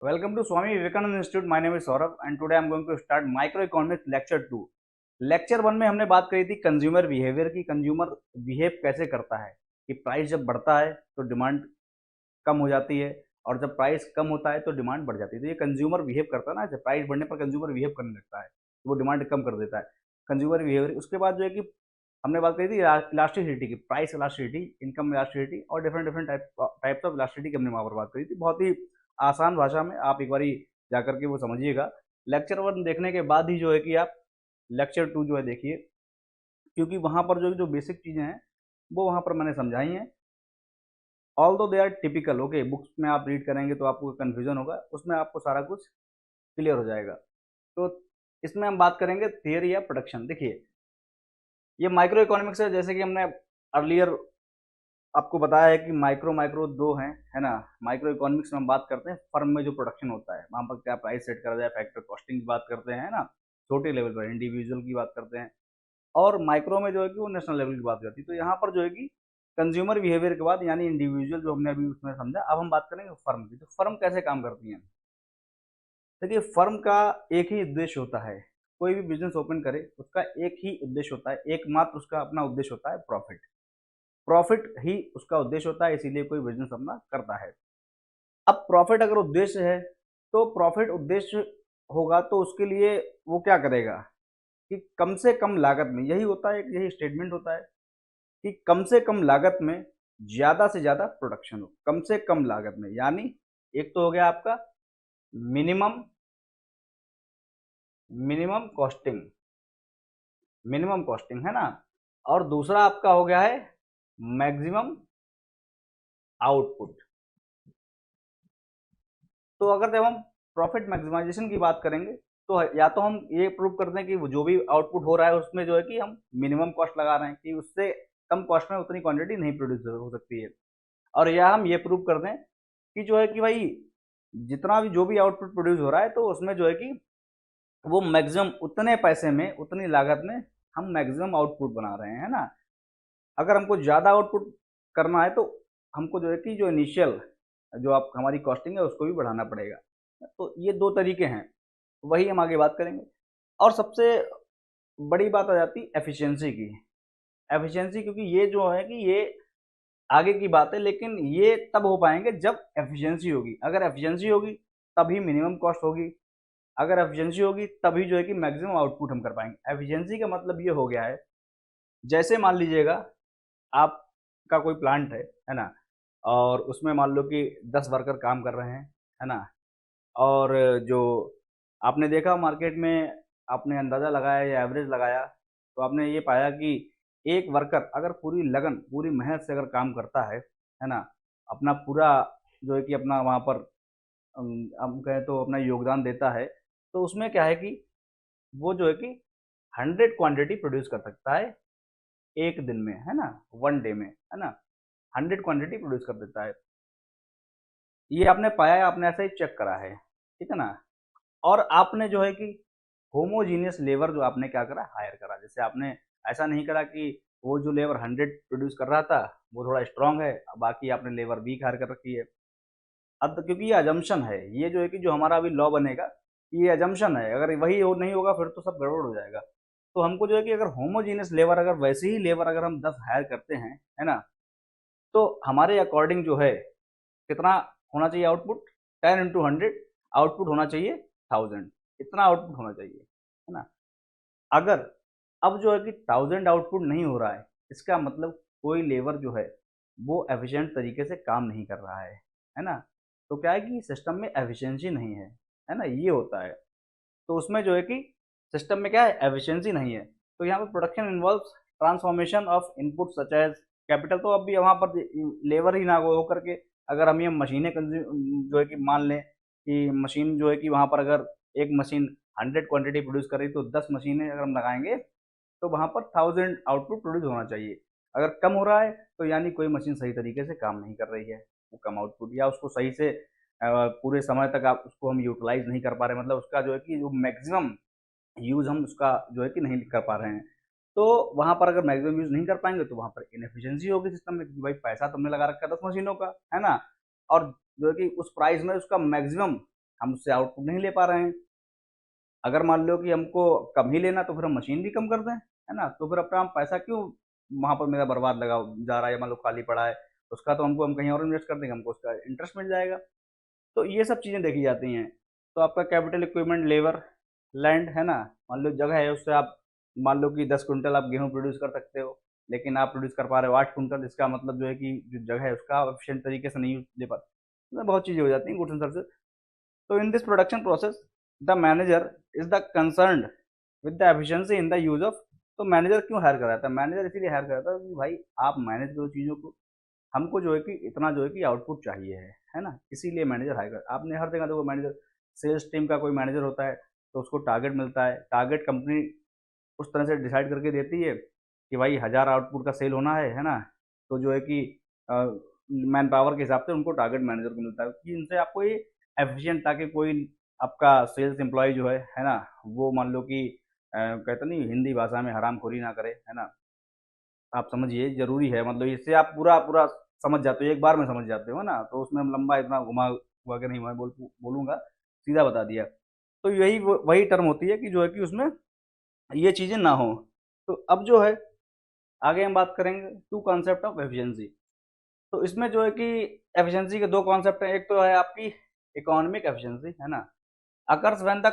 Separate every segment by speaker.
Speaker 1: Welcome to Swami Vivekananda Institute. My name is Saurabh and today I'm going to start Microeconomics Lecture 2. Lecture 1 में हमने बात करी थी consumer behaviour की। Consumer behave कैसे करता है कि प्राइस जब बढ़ता है तो डिमांड कम हो जाती है और जब प्राइस कम होता है तो डिमांड बढ़ जाती है। तो ये कंज्यूमर बिहेव करता है ना, जब प्राइस बढ़ने पर कंज्यूमर बिहेव करने लगता है तो वो डिमांड कम कर देता है, कंज्यूमर बिहेवियर। उसके बाद जो है कि हमने बात करी थी इलास्टिसिटी की, प्राइस इलास्टिसिटी, इनकम इलास्टिसिटी और different different types of elasticity की हमने वहाँ पर बात करी थी। बहुत ही आसान भाषा में आप एक बारी जाकर के वो समझिएगा। लेक्चर 1 देखने के बाद ही जो है कि आप लेक्चर 2 जो है देखिए, क्योंकि वहाँ पर जो जो बेसिक चीज़ें हैं वो वहाँ पर मैंने समझाई हैं। Although they are typical, okay, books में आप रीड करेंगे तो आपको कन्फ्यूजन होगा, उसमें आपको सारा कुछ क्लियर हो जाएगा। तो इसमें हम बात करेंगे थियरी या प्रोडक्शन। देखिए, ये माइक्रो इकोनॉमिक्स है, जैसे कि हमने अर्लियर आपको बताया है कि माइक्रो माइक्रो दो हैं, है ना। माइक्रो इकोनॉमिक्स में हम बात करते हैं फर्म में जो प्रोडक्शन होता है, वहाँ पर क्या प्राइस सेट करा जाए, फैक्टर कॉस्टिंग की बात करते हैं, है ना। छोटे लेवल पर इंडिविजुअल की बात करते हैं और माइक्रो में जो है कि वो नेशनल लेवल की बात हो जाती है। तो यहाँ पर जो है कि कंज्यूमर बिहेवियर के बाद यानी इंडिविजुअल जो हमने अभी उसमें समझा, अब हम बात करेंगे फर्म की। तो फर्म कैसे काम करती है। देखिए, फर्म का एक ही उद्देश्य होता है, कोई भी बिजनेस ओपन करे उसका एक ही उद्देश्य होता है, एकमात्र उसका अपना उद्देश्य होता है प्रॉफिट। प्रॉफिट ही उसका उद्देश्य होता है, इसीलिए कोई बिजनेस अपना करता है। अब प्रॉफिट अगर उद्देश्य है तो प्रॉफिट उद्देश्य होगा तो उसके लिए वो क्या करेगा कि कम से कम लागत में, यही होता है, यही स्टेटमेंट होता है कि कम से कम लागत में ज्यादा से ज्यादा प्रोडक्शन हो। कम से कम लागत में यानी एक तो हो गया आपका minimum minimum costing, minimum costing, है ना। और दूसरा आपका हो गया है मैक्सिमम आउटपुट। तो अगर जब हम प्रॉफिट मैक्सिमाइजेशन की बात करेंगे तो या तो हम ये प्रूव करते हैं कि वो जो भी आउटपुट हो रहा है उसमें जो है कि हम मिनिमम कॉस्ट लगा रहे हैं कि उससे कम कॉस्ट में उतनी क्वांटिटी नहीं प्रोड्यूस हो सकती है, और या हम ये प्रूव कर दें कि जो है कि भाई जितना भी जो भी आउटपुट प्रोड्यूस हो रहा है तो उसमें जो है कि वो मैक्सिमम उतने पैसे में उतनी लागत में हम मैक्सिमम आउटपुट बना रहे हैं, है ना। अगर हमको ज़्यादा आउटपुट करना है तो हमको जो है कि जो इनिशियल जो आप हमारी कॉस्टिंग है उसको भी बढ़ाना पड़ेगा। तो ये दो तरीके हैं, वही हम आगे बात करेंगे। और सबसे बड़ी बात आ जाती है एफिशिएंसी की। एफिशिएंसी, क्योंकि ये जो है कि ये आगे की बात है, लेकिन ये तब हो पाएंगे जब एफिशिएंसी होगी। अगर एफिशिएंसी होगी तभी मिनिमम कॉस्ट होगी, अगर एफिशिएंसी होगी तभी जो है कि मैक्सिमम आउटपुट हम कर पाएंगे। एफिशिएंसी का मतलब ये हो गया है, जैसे मान लीजिएगा आपका कोई प्लांट है ना, और उसमें मान लो कि 10 वर्कर काम कर रहे हैं, है ना। और जो आपने देखा मार्केट में, आपने अंदाज़ा लगाया या एवरेज लगाया तो आपने ये पाया कि एक वर्कर अगर पूरी लगन पूरी मेहनत से अगर काम करता है ना, अपना पूरा जो है कि अपना वहाँ पर हम कहें तो अपना योगदान देता है, तो उसमें क्या है कि वो जो है कि 100 क्वांटिटी प्रोड्यूस कर सकता है एक दिन में, है ना, वन डे में, है ना। 100 क्वांटिटी प्रोड्यूस कर देता है। ये आपने पाया है, आपने ऐसा ही चेक करा है, ठीक है ना। और आपने जो है कि होमोजीनियस लेबर जो आपने क्या करा, हायर करा। जैसे आपने ऐसा नहीं करा कि वो जो लेबर 100 प्रोड्यूस कर रहा था वो थोड़ा स्ट्रांग है, बाकी आपने लेबर वीक हायर कर रखी है। अब तो क्योंकि ये अजम्पशन है, ये जो है कि जो हमारा अभी लॉ बनेगा ये अजम्पशन है, अगर वही हो नहीं होगा फिर तो सब गड़बड़ हो जाएगा। तो हमको जो है कि अगर होमोजीनियस लेबर, अगर वैसे ही लेबर अगर हम 10 हायर करते हैं, है ना, तो हमारे अकॉर्डिंग जो है कितना होना चाहिए आउटपुट, 10 into 100 आउटपुट होना चाहिए 1000, इतना आउटपुट होना चाहिए, है ना। अगर अब जो है कि 1000 आउटपुट नहीं हो रहा है, इसका मतलब कोई लेबर जो है वो एफिशिएंट तरीके से काम नहीं कर रहा है ना। तो क्या है कि सिस्टम में एफिशिएंसी नहीं है ना, ये होता है। तो उसमें जो है कि सिस्टम में क्या है, एफिशिएंसी नहीं है। तो यहाँ पर production involves transformation of input such as capital. तो अब भी वहाँ पर लेबर ही ना हो करके अगर हम ये मशीनें जो है कि मान लें कि मशीन जो है कि वहाँ पर अगर एक मशीन 100 क्वांटिटी प्रोड्यूस कर रही तो 10 मशीनें अगर हम लगाएंगे तो वहाँ पर 1000 आउटपुट प्रोड्यूस होना चाहिए। अगर कम हो रहा है तो यानी कोई मशीन सही तरीके से काम नहीं कर रही है, वो कम आउटपुट या उसको सही से पूरे समय तक आप उसको हम यूटिलाइज नहीं कर पा रहे, मतलब उसका जो है कि जो मैक्सिमम यूज हम उसका जो है कि नहीं कर पा रहे हैं। तो वहाँ पर अगर मैक्सिमम यूज नहीं कर पाएंगे तो वहाँ पर इनएफिशिएंसी होगी सिस्टम में, क्योंकि भाई पैसा तुमने लगा रखा है 10 मशीनों का, है ना, और जो है कि उस प्राइस में उसका मैक्सिमम हम उससे आउटपुट नहीं ले पा रहे हैं। अगर मान लो कि हमको कम ही लेना तो फिर हम मशीन भी कम कर दें, है ना? तो फिर अपना हम पैसा क्यों वहाँ पर मेरा बर्बाद लगा जा रहा है, मान लो खाली पड़ा है, उसका तो हम कहीं और इन्वेस्ट कर देंगे, हमको उसका इंटरेस्ट मिल जाएगा। तो ये सब चीज़ें देखी जाती हैं। तो आपका कैपिटल इक्विपमेंट, लेबर, लैंड, है ना? मान लो जगह है, उससे आप मान लो कि 10 क्विंटल आप गेहूँ प्रोड्यूस कर सकते हो, लेकिन आप प्रोड्यूस कर पा रहे हो 8 क्विंटल, इसका मतलब जो है कि जो जगह है उसका आप एफिशिएंट तरीके से नहीं ले पाते। मतलब बहुत चीज़ें हो जाती हैं गुड्स एंड सर्विसेज। तो in this production process, the manager is the concerned with the efficiency in the use of। तो मैनेजर क्यों हायर कराता है? मैनेजर इसीलिए हायर कराता है कि भाई आप मैनेज करो चीज़ों को, हमको जो है कि इतना जो है कि आउटपुट चाहिए है ना? इसीलिए मैनेजर हायर कर। आपने हर जगह देखो मैनेजर, सेल्स टीम का कोई मैनेजर होता है तो उसको टारगेट मिलता है, टारगेट कंपनी उस तरह से डिसाइड करके देती है कि भाई 1000 आउटपुट का सेल होना है ना? तो जो है कि मैन पावर के हिसाब से उनको टारगेट मैनेजर को मिलता है कि इनसे आपको ये एफिशिएंट, ताकि कोई आपका सेल्स एम्प्लॉय जो है ना? वो मान लो कि कहते नहीं हिंदी भाषा में हरामखोरी ना करे, है ना? आप समझिए ज़रूरी है, मतलब इससे आप पूरा समझ जाते हो, एक बार में समझ जाते हो ना? तो उसमें हम लंबा इतना घुमा हुआ के नहीं मैं बोलूँगा, सीधा बता दिया। तो यही वही टर्म होती है कि जो है कि उसमें ये चीज़ें ना हों। तो अब जो है आगे हम बात करेंगे टू कॉन्सेप्ट ऑफ एफिशिएंसी। तो इसमें जो है कि एफिशिएंसी के 2 कॉन्सेप्ट हैं। एक तो है आपकी इकोनॉमिक एफिशिएंसी, है ना? Occurs when the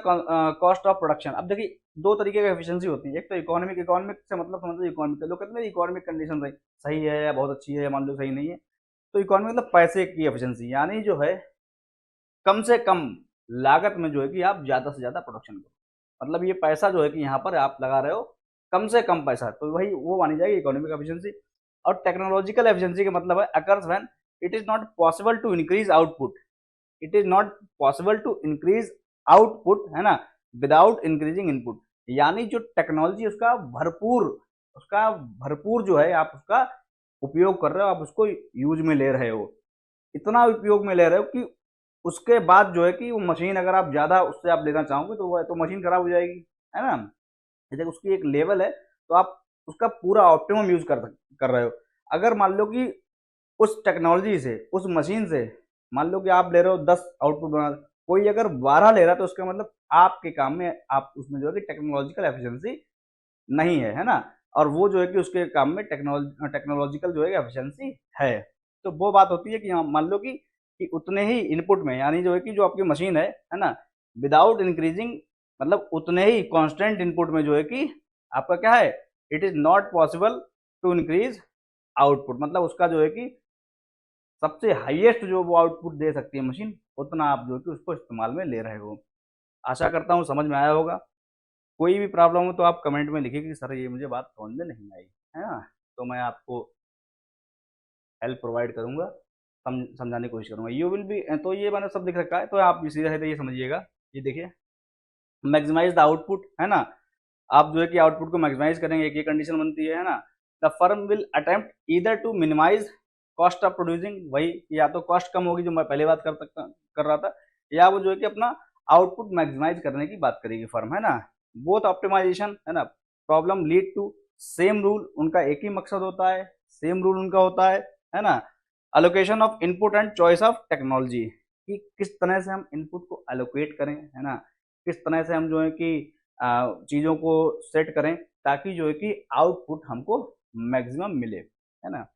Speaker 1: cost of production. अब देखिए 2 तरीके की एफिशिएंसी होती है। एक तो इकोनॉमिक, इकोनॉमिक से मतलब समझ लो इकोनॉमिक, लोग कहते हैं इकोनॉमिक कंडीशन सही सही है या बहुत अच्छी है या मान लो सही नहीं है। तो इकोनॉमिक मतलब पैसे की एफिशिएंसी, यानी जो है कम से कम लागत में जो है कि आप ज़्यादा से ज़्यादा प्रोडक्शन करो। मतलब ये पैसा जो है कि यहाँ पर आप लगा रहे हो कम से कम पैसा, तो वही वो मानी जाएगी इकोनॉमिक एफिशिएंसी। और टेक्नोलॉजिकल एफिशिएंसी का मतलब है occurs when it is not possible to increase output, it is not possible to increase output, है ना? Without increasing input. यानी जो टेक्नोलॉजी उसका भरपूर जो है आप उसका उपयोग कर रहे हो, आप उसको यूज में ले रहे हो, इतना उपयोग में ले रहे हो कि उसके बाद जो है कि वो मशीन अगर आप ज़्यादा उससे आप लेना चाहोगे तो वो तो मशीन खराब हो जाएगी, है ना? जैसे उसकी एक लेवल है तो आप उसका पूरा ऑप्टिमम यूज़ कर रहे हो। अगर मान लो कि उस टेक्नोलॉजी से, उस मशीन से मान लो कि आप ले रहे हो 10 आउटपुट बना, कोई अगर 12 ले रहा है तो उसका मतलब आपके काम में आप उसमें जो है कि टेक्नोलॉजिकल एफिशिएंसी नहीं है ना? और वो जो है कि उसके काम में टेक्नोलॉजिकल जो है एफिशिएंसी है। तो वो बात होती है कि हाँ, मान लो कि उतने ही इनपुट में, यानी जो है कि जो आपकी मशीन है ना? विदाउट इंक्रीजिंग, मतलब उतने ही कांस्टेंट इनपुट में जो है कि आपका क्या है, it is not possible to increase output, मतलब उसका जो है कि सबसे हाईएस्ट जो वो आउटपुट दे सकती है मशीन, उतना आप जो है कि उसको इस्तेमाल में ले रहे हो। आशा करता हूँ समझ में आया होगा। कोई भी प्रॉब्लम हो तो आप कमेंट में लिखिए कि सर ये मुझे बात समझ में नहीं आई, है ना? तो मैं आपको हेल्प प्रोवाइड करूँगा, समझाने की कोशिश करूँगा। यू विल बी, तो ये मैंने सब लिख रखा है, तो आप सीधे-सीधे ये समझिएगा। ये देखिए, मैक्सिमाइज़ द आउटपुट, है ना? आप जो है कि आउटपुट को मैक्सिमाइज़ करेंगे, एक ये कंडीशन बनती है ना? The firm will attempt either to minimise cost of producing, वही या तो कॉस्ट कम होगी जो मैं पहले बात कर रहा था, या वो जो है कि अपना आउटपुट मैक्सिमाइज़ करने की बात करेगी फर्म, है ना? बोथ ऑप्टिमाइज़ेशन, है ना? Problem lead to same rule, उनका एक ही मकसद होता है, सेम रूल उनका होता है ना? Allocation of input and choice of technology, कि किस तरह से हम इनपुट को एलोकेट करें, है ना? किस तरह से हम जो है कि चीज़ों को सेट करें ताकि जो है कि आउटपुट हमको मैक्सिमम मिले, है ना?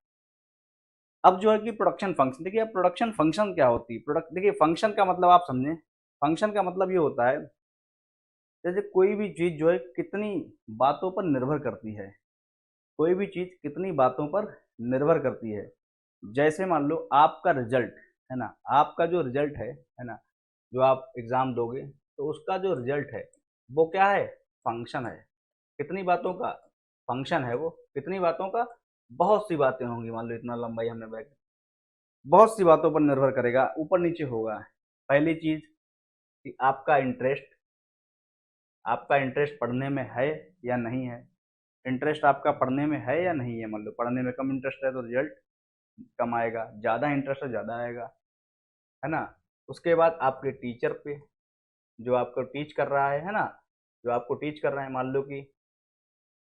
Speaker 1: अब जो है कि प्रोडक्शन फंक्शन, देखिए अब प्रोडक्शन फंक्शन क्या होती है? प्रोडक्ट देखिए फंक्शन का मतलब आप समझें, फंक्शन का मतलब ये होता है जैसे कोई भी चीज़ जो है कितनी बातों पर निर्भर करती है, कोई भी चीज़ कितनी बातों पर निर्भर करती है। जैसे मान लो आपका रिजल्ट, है ना? आपका जो रिजल्ट है ना? जो आप एग्ज़ाम दोगे तो उसका जो रिजल्ट है वो क्या है? फंक्शन है। कितनी बातों का? फंक्शन है वो। कितनी बातों का? बहुत सी बातें होंगी, मान लो इतना लंबाई हमने ब्रैकेट, बहुत सी बातों पर निर्भर करेगा, ऊपर-नीचे होगा। पहली चीज़ कि आपका इंटरेस्ट पढ़ने में है या नहीं है? इंटरेस्ट आपका पढ़ने में है या नहीं है? मान लो पढ़ने में कम इंटरेस्ट है तो रिजल्ट कम आएगा, ज़्यादा इंटरेस्ट है ज़्यादा आएगा, है ना? उसके बाद आपके टीचर पे, जो आपको टीच कर रहा है ना? जो आपको टीच कर रहे हैं मान लो कि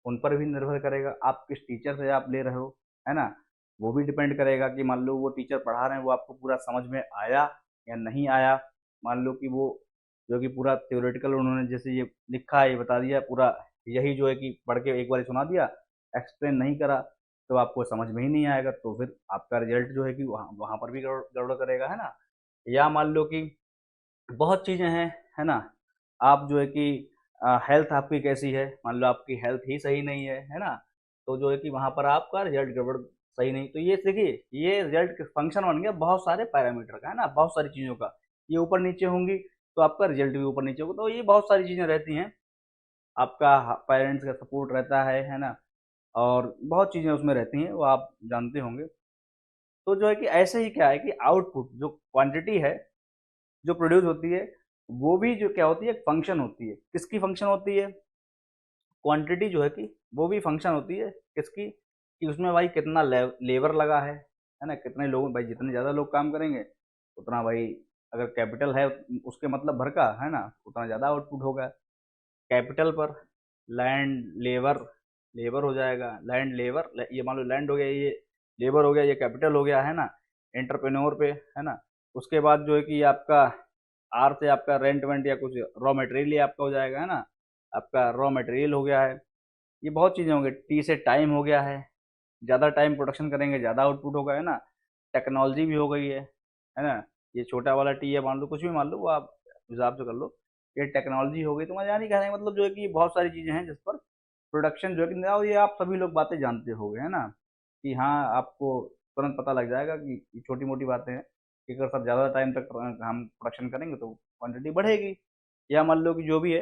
Speaker 1: उन पर भी निर्भर करेगा, आप किस टीचर से आप ले रहे हो, है ना? वो भी डिपेंड करेगा कि मान लो वो टीचर पढ़ा रहे हैं वो आपको पूरा समझ में आया या नहीं आया, मान लो कि वो जो कि पूरा थ्योरेटिकल उन्होंने जैसे ये लिखा है, ये बता दिया पूरा, यही जो है कि पढ़ के एक बार सुना दिया, एक्सप्लेन नहीं करा, तो आपको समझ में ही नहीं आएगा, तो फिर आपका रिजल्ट जो है कि वहाँ वहाँ पर भी गड़बड़ करेगा, है ना। या मान लो कि बहुत चीज़ें हैं, है ना। आप जो है कि हेल्थ आपकी कैसी है, मान लो आपकी हेल्थ ही सही नहीं है ना, तो जो है कि वहाँ पर आपका रिजल्ट गड़बड़ सही नहीं, तो ये देखिए ये रिजल्ट फंक्शन बन गया बहुत सारे पैरामीटर का, है ना, बहुत सारी चीज़ों का, ये ऊपर नीचे होंगी तो आपका रिजल्ट भी ऊपर नीचे होगा, तो ये बहुत सारी चीज़ें रहती हैं। आपका पेरेंट्स का सपोर्ट रहता है ना, और बहुत चीज़ें उसमें रहती हैं, वो आप जानते होंगे। तो जो है कि ऐसे ही क्या है कि आउटपुट जो क्वांटिटी है जो प्रोड्यूस होती है, वो भी जो क्या होती है, एक फंक्शन होती है। किसकी फंक्शन होती है? क्वांटिटी जो है कि वो भी फंक्शन होती है किसकी, कि उसमें भाई कितना लेबर लगा है ना, कितने लोग, भाई जितने ज़्यादा लोग काम करेंगे उतना भाई, अगर कैपिटल है उसके मतलब भर का, है ना, उतना ज़्यादा आउटपुट होगा। कैपिटल पर लैंड लेबर, लेबर हो जाएगा, लैंड लेबर, ये मान लो लैंड हो गया, ये लेबर हो गया, ये कैपिटल हो गया, है ना, एंटरप्रेन्योर पे, है ना। उसके बाद जो है कि आपका आर से आपका रेंट वेंट या कुछ रॉ मटेरियल ही आपका हो जाएगा, है ना, आपका रॉ मटेरियल हो गया है। ये बहुत चीज़ें होंगी, टी से टाइम हो गया है, ज़्यादा टाइम प्रोडक्शन करेंगे ज़्यादा आउटपुट होगा, है ना। टेक्नोलॉजी भी हो गई है ना। ये छोटा वाला टी है, मान लो कुछ भी मान लो, वो आप हिसाब से कर लो, ये टेक्नोलॉजी हो गई। तो मैं यानी कहने का मतलब जो है कि ये बहुत सारी चीज़ें हैं जिस पर प्रोडक्शन जो है कि और ये आप सभी लोग बातें जानते होंगे, है ना, कि हाँ आपको तुरंत पता लग जाएगा कि ये छोटी मोटी बातें हैं, कि अगर सब ज़्यादा टाइम तक हम प्रोडक्शन करेंगे तो क्वांटिटी बढ़ेगी, या मान लो कि जो भी है।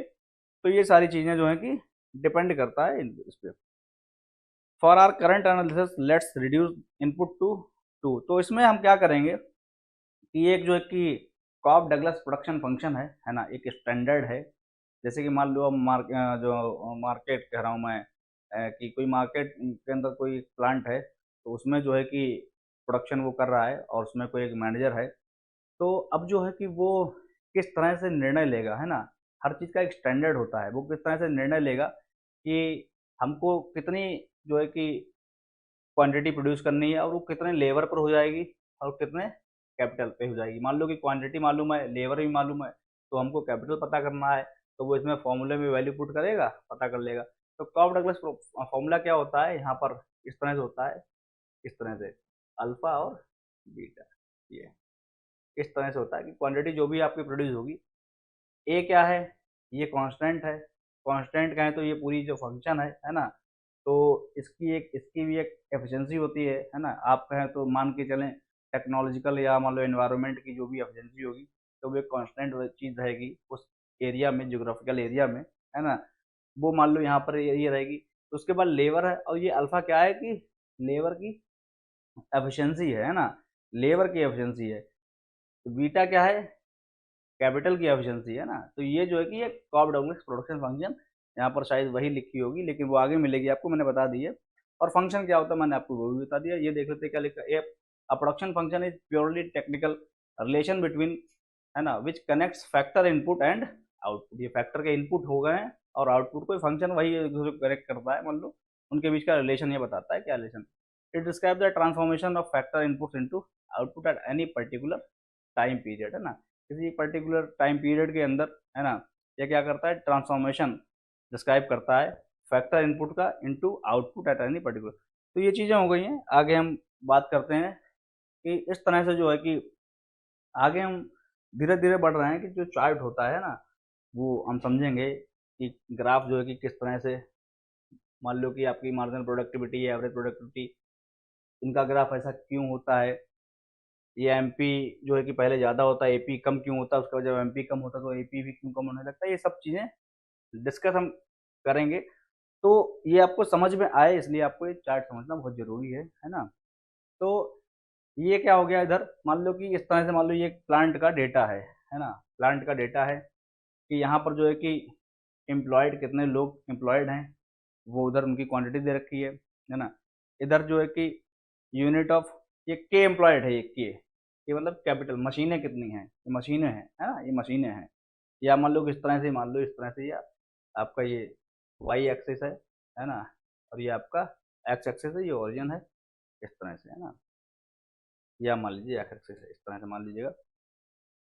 Speaker 1: तो ये सारी चीज़ें जो हैं कि डिपेंड करता है इस पे। For our current analysis let's reduce input to two. तो इसमें हम क्या करेंगे कि एक जो है कि कॉब डगलस प्रोडक्शन फंक्शन है ना, एक स्टैंडर्ड है। जैसे कि मान लो अब जो मार्केट कह रहा हूँ मैं, कि कोई मार्केट के अंदर कोई प्लांट है, तो उसमें जो है कि प्रोडक्शन वो कर रहा है और उसमें कोई एक मैनेजर है। तो अब जो है कि वो किस तरह से निर्णय लेगा, है ना, हर चीज़ का एक स्टैंडर्ड होता है, वो किस तरह से निर्णय लेगा कि हमको कितनी जो है कि क्वांटिटी प्रोड्यूस करनी है, और वो कितने लेबर पर हो जाएगी और कितने कैपिटल पे हो जाएगी। मान लो कि क्वांटिटी मालूम है, लेबर भी मालूम है, तो हमको कैपिटल पता करना है, तो वो इसमें फॉर्मूले में वैल्यू पुट करेगा, पता कर लेगा। तो कॉब डगलस फॉर्मूला क्या होता है यहाँ पर, इस तरह से होता है, इस तरह से अल्फा और बीटा, ये इस तरह से होता है कि क्वांटिटी जो भी आपकी प्रोड्यूस होगी, ए क्या है, ये कांस्टेंट है, कांस्टेंट का है तो ये पूरी जो फंक्शन है ना, तो इसकी भी एक एफिशिएंसी होती है ना। आप कहें तो मान के चलें टेक्नोलॉजिकल या मान लो एनवायरनमेंट की जो भी एफिशिएंसी होगी, तो वो एक कांस्टेंट चीज़ रहेगी उस एरिया में, ज्योग्राफिकल एरिया में, है ना। वो मान लो यहाँ पर ये रहेगी। तो उसके बाद लेबर है, और ये अल्फा क्या है कि लेबर की एफिशिएंसी है ना, लेबर की एफिशिएंसी है। तो बीटा क्या है, कैपिटल की एफिशिएंसी है ना। तो ये जो है कि ये कॉब डगलस प्रोडक्शन फंक्शन, यहाँ पर शायद वही लिखी होगी लेकिन वो आगे मिलेगी आपको, मैंने बता दी है। और फंक्शन क्या होता है मैंने आपको वो भी बता दिया। ये देख लेते हैं क्या लिखा है, a production function is purely technical relation between, है ना, which connects factor input and output. ये फैक्टर के इनपुट हो गए हैं और आउटपुट कोई फंक्शन वही करेक्ट करता है, मान लो उनके बीच का रिलेशन ये बताता है क्या relation. It describe the transformation of factor input into output at any particular time period, है ना। किसी पर्टिकुलर टाइम पीरियड के अंदर, है ना, ये क्या करता है, ट्रांसफॉर्मेशन डिस्क्राइब करता है फैक्टर इनपुट का into output at any particular. तो ये चीज़ें हो गई हैं। आगे हम बात करते हैं कि इस तरह से जो है कि आगे हम धीरे धीरे बढ़ रहे हैं कि जो चार्ट होता है ना, वो हम समझेंगे कि ग्राफ जो है कि किस तरह से, मान लो कि आपकी मार्जिनल प्रोडक्टिविटी या एवरेज प्रोडक्टिविटी, इनका ग्राफ ऐसा क्यों होता है, ये एमपी जो है कि पहले ज़्यादा होता है, एपी कम क्यों होता है, उसके बाद जब एमपी कम होता है तो एपी भी क्यों कम होने लगता है, ये सब चीज़ें डिस्कस हम करेंगे। तो ये आपको समझ में आए इसलिए आपको ये चार्ट समझना बहुत ज़रूरी है ना। तो ये क्या हो गया, इधर मान लो कि इस तरह से, मान लो ये एक प्लांट का डेटा है ना, प्लांट का डेटा है कि यहाँ पर जो है कि एम्प्लॉयड कितने लोग एम्प्लॉयड हैं, वो उधर उनकी क्वांटिटी दे रखी है ना। इधर जो है कि यूनिट ऑफ, ये के एम्प्लॉयड है, ये मतलब कैपिटल, मशीनें कितनी हैं, ये मशीनें हैं, है ना, ये मशीनें हैं। या मान लो कि इस तरह से, मान लो इस तरह से, या आपका ये वाई एक्सिस है ना, और ये आपका एक्स एक्सिस है, ये ओरिजिन है, इस तरह से, है ना। या मान लीजिए एक्स एक्सिस है, इस तरह से मान लीजिएगा।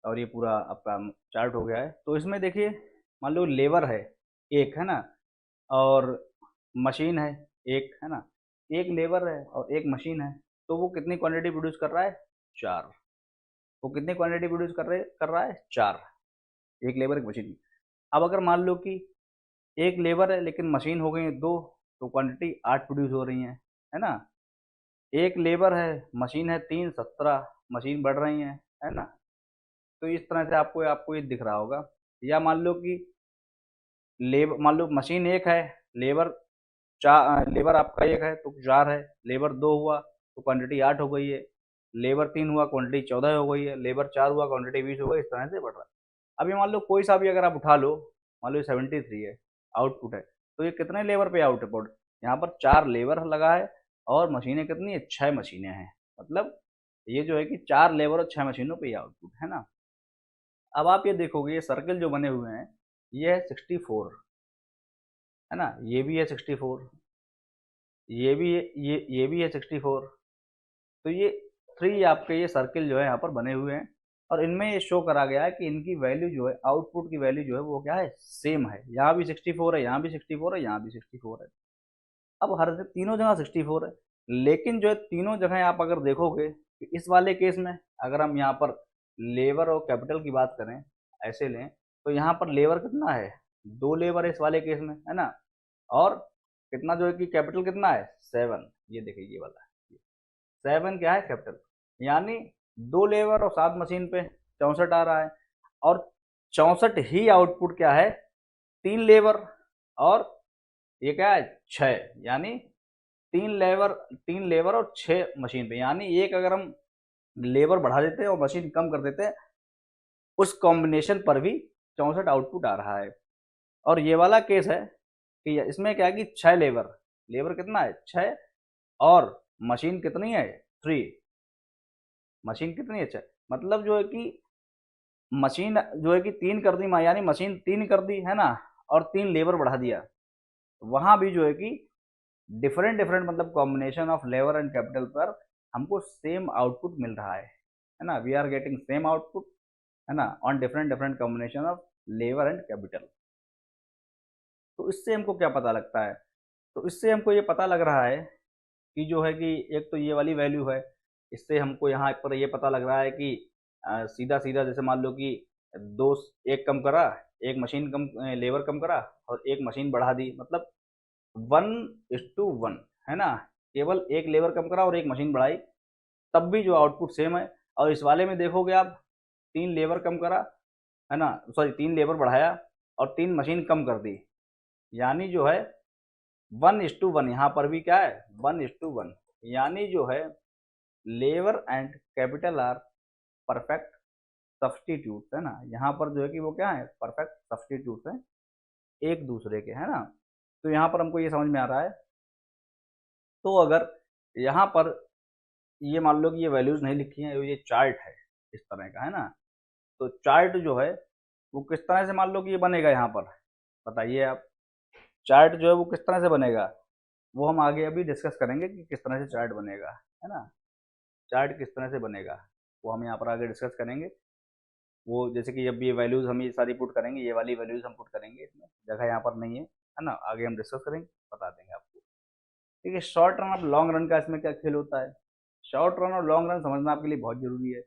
Speaker 1: और ये पूरा आपका चार्ट हो गया है। तो इसमें देखिए, मान लो लेबर है एक, है ना, और मशीन है एक, है ना। एक लेबर है और एक मशीन है, तो वो कितनी क्वांटिटी प्रोड्यूस कर रहा है? 4। वो कितनी क्वांटिटी प्रोड्यूस कर रहा है? 4। एक लेबर एक मशीन। अब अगर मान लो कि एक लेबर है लेकिन मशीन हो गई है 2, तो क्वांटिटी 8 प्रोड्यूस हो रही है ना। एक लेबर है, मशीन है 3, 17 मशीन बढ़ रही है ना। तो इस तरह से आपको आपको ये दिख रहा होगा। या मान लो कि मान लो मशीन एक है, लेबर लेबर आपका एक है तो 4 है, लेबर 2 हुआ तो क्वांटिटी 8 हो गई है, लेबर 3 हुआ क्वांटिटी 14 हो गई है, लेबर 4 हुआ क्वांटिटी 20 हो गई। इस तरह से बढ़ रहा है। अभी मान लो कोई सा भी अगर आप उठा लो, मान लो 73 है आउटपुट है, तो ये कितने लेबर पे आउटपुट? यहाँ पर 4 लेबर लगा है और मशीनें कितनी है? 6 मशीनें हैं। मतलब ये जो है कि 4 लेबर और 6 मशीनों पे आउटपुट है ना। अब आप ये देखोगे, ये सर्कल जो बने हुए हैं, ये है 64, है ना, ये भी है 64, ये भी है, ये भी है 64। तो ये 3 आपके ये सर्किल जो है यहाँ पर बने हुए हैं, और इनमें ये शो करा गया है कि इनकी वैल्यू जो है, आउटपुट की वैल्यू जो है वो क्या है? सेम है। यहाँ भी 64 है, यहाँ भी 64 है, यहाँ भी 64 है। अब हर तीनों जगह 64 है, लेकिन जो है तीनों जगह आप अगर देखोगे कि इस वाले केस में अगर हम यहाँ पर लेबर और कैपिटल की बात करें, ऐसे लें, तो यहाँ पर लेबर कितना है? 2 लेबर है इस वाले केस में, है ना। और कितना जो है कि कैपिटल कितना है? 7। ये देखिए ये वाला 7 क्या है? कैपिटल। यानी 2 लेबर और 7 मशीन पे 64 आ रहा है, और 64 ही आउटपुट क्या है? 3 लेबर और ये क्या है? 6। यानी 3 लेबर और 6 मशीन पे, यानी एक अगर हम लेबर बढ़ा देते हैं और मशीन कम कर देते हैं, उस कॉम्बिनेशन पर भी 64 आउटपुट आ रहा है। और ये वाला केस है कि इसमें क्या है कि 6 लेबर, लेबर कितना है? 6, और मशीन कितनी है? 3। मशीन कितनी है? 6। मतलब जो है कि मशीन जो है कि 3 कर दी, यानी मशीन 3 कर दी, है ना, और 3 लेबर बढ़ा दिया। वहां भी जो है कि डिफरेंट डिफरेंट मतलब combination of labour and capital पर हमको सेम आउटपुट मिल रहा है ना। We are getting same output, है ना, on different different combination of labour and capital. तो इससे हमको क्या पता लगता है? तो इससे हमको ये पता लग रहा है कि जो है कि एक तो ये वाली वैल्यू है, इससे हमको यहाँ पर ये पता लग रहा है कि सीधा सीधा जैसे मान लो कि दो, एक कम करा, एक मशीन कम, लेबर कम करा और एक मशीन बढ़ा दी, मतलब 1:1, है ना। केवल एक लेबर कम करा और एक मशीन बढ़ाई, तब भी जो आउटपुट सेम है। और इस वाले में देखोगे आप, 3 लेबर कम करा, है ना, सॉरी 3 लेबर बढ़ाया और 3 मशीन कम कर दी, यानी जो है 1:1। यहाँ पर भी क्या है? 1:1। यानी जो है labour and capital R perfect substitute, है ना। यहाँ पर जो है कि वो क्या है? परफेक्ट सब्सटीट्यूट है एक दूसरे के, है ना। तो यहाँ पर हमको ये समझ में आ रहा है। तो अगर यहाँ पर ये मान लो कि ये वैल्यूज नहीं लिखी हैं, ये चार्ट है इस तरह का, है ना। तो चार्ट जो है वो किस तरह से मान लो कि ये बनेगा यहाँ पर, बताइए आप। चार्ट जो है वो किस तरह से बनेगा, वो हम आगे अभी डिस्कस करेंगे कि किस तरह से चार्ट बनेगा, है ना। चार्ट किस तरह से बनेगा वो हम यहाँ पर आगे डिस्कस करेंगे। वो जैसे कि जब ये वैल्यूज हम ये सारी पुट करेंगे, ये वाली वैल्यूज हम पुट करेंगे, इसमें जगह यहाँ पर नहीं है ना, आगे हम डिस्कस करेंगे, बता देंगे आपको। ठीक है, शॉर्ट रन और लॉन्ग रन का इसमें क्या खेल होता है? शॉर्ट रन और लॉन्ग रन समझना आपके लिए बहुत जरूरी है।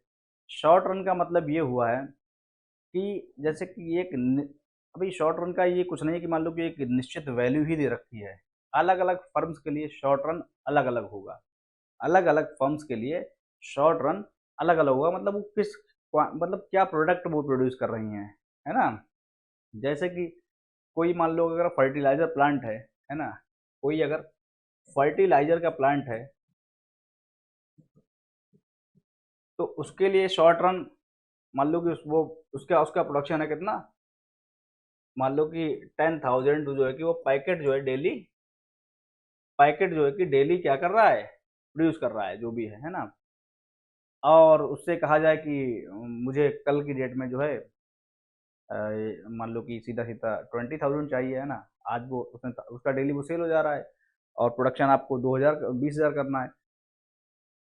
Speaker 1: शॉर्ट रन का मतलब ये हुआ है कि जैसे कि अभी शॉर्ट रन का ये कुछ नहीं है कि मान लो कि एक निश्चित वैल्यू ही दे रखी है। अलग अलग फर्म्स के लिए शॉर्ट रन अलग अलग होगा। अलग अलग फर्म्स के लिए शॉर्ट रन अलग अलग होगा। मतलब वो मतलब क्या प्रोडक्ट वो प्रोड्यूस कर रही हैं, है ना। जैसे कि कोई मान लो अगर फर्टिलाइजर प्लांट है ना, कोई अगर फर्टिलाइजर का प्लांट है, तो उसके लिए शॉर्ट रन, मान लो कि वो उसका उसका प्रोडक्शन है कितना, मान लो कि 10,000 जो है कि वो पैकेट जो है डेली, पैकेट जो है कि डेली क्या कर रहा है? प्रोड्यूस कर रहा है, जो भी है ना। और उससे कहा जाए कि मुझे कल की डेट में जो है मान लो कि सीधा सीधा 20,000 चाहिए, है ना। आज वो उसने उसका डेली वो सेल हो जा रहा है, और प्रोडक्शन आपको 2,000 20,000 करना है।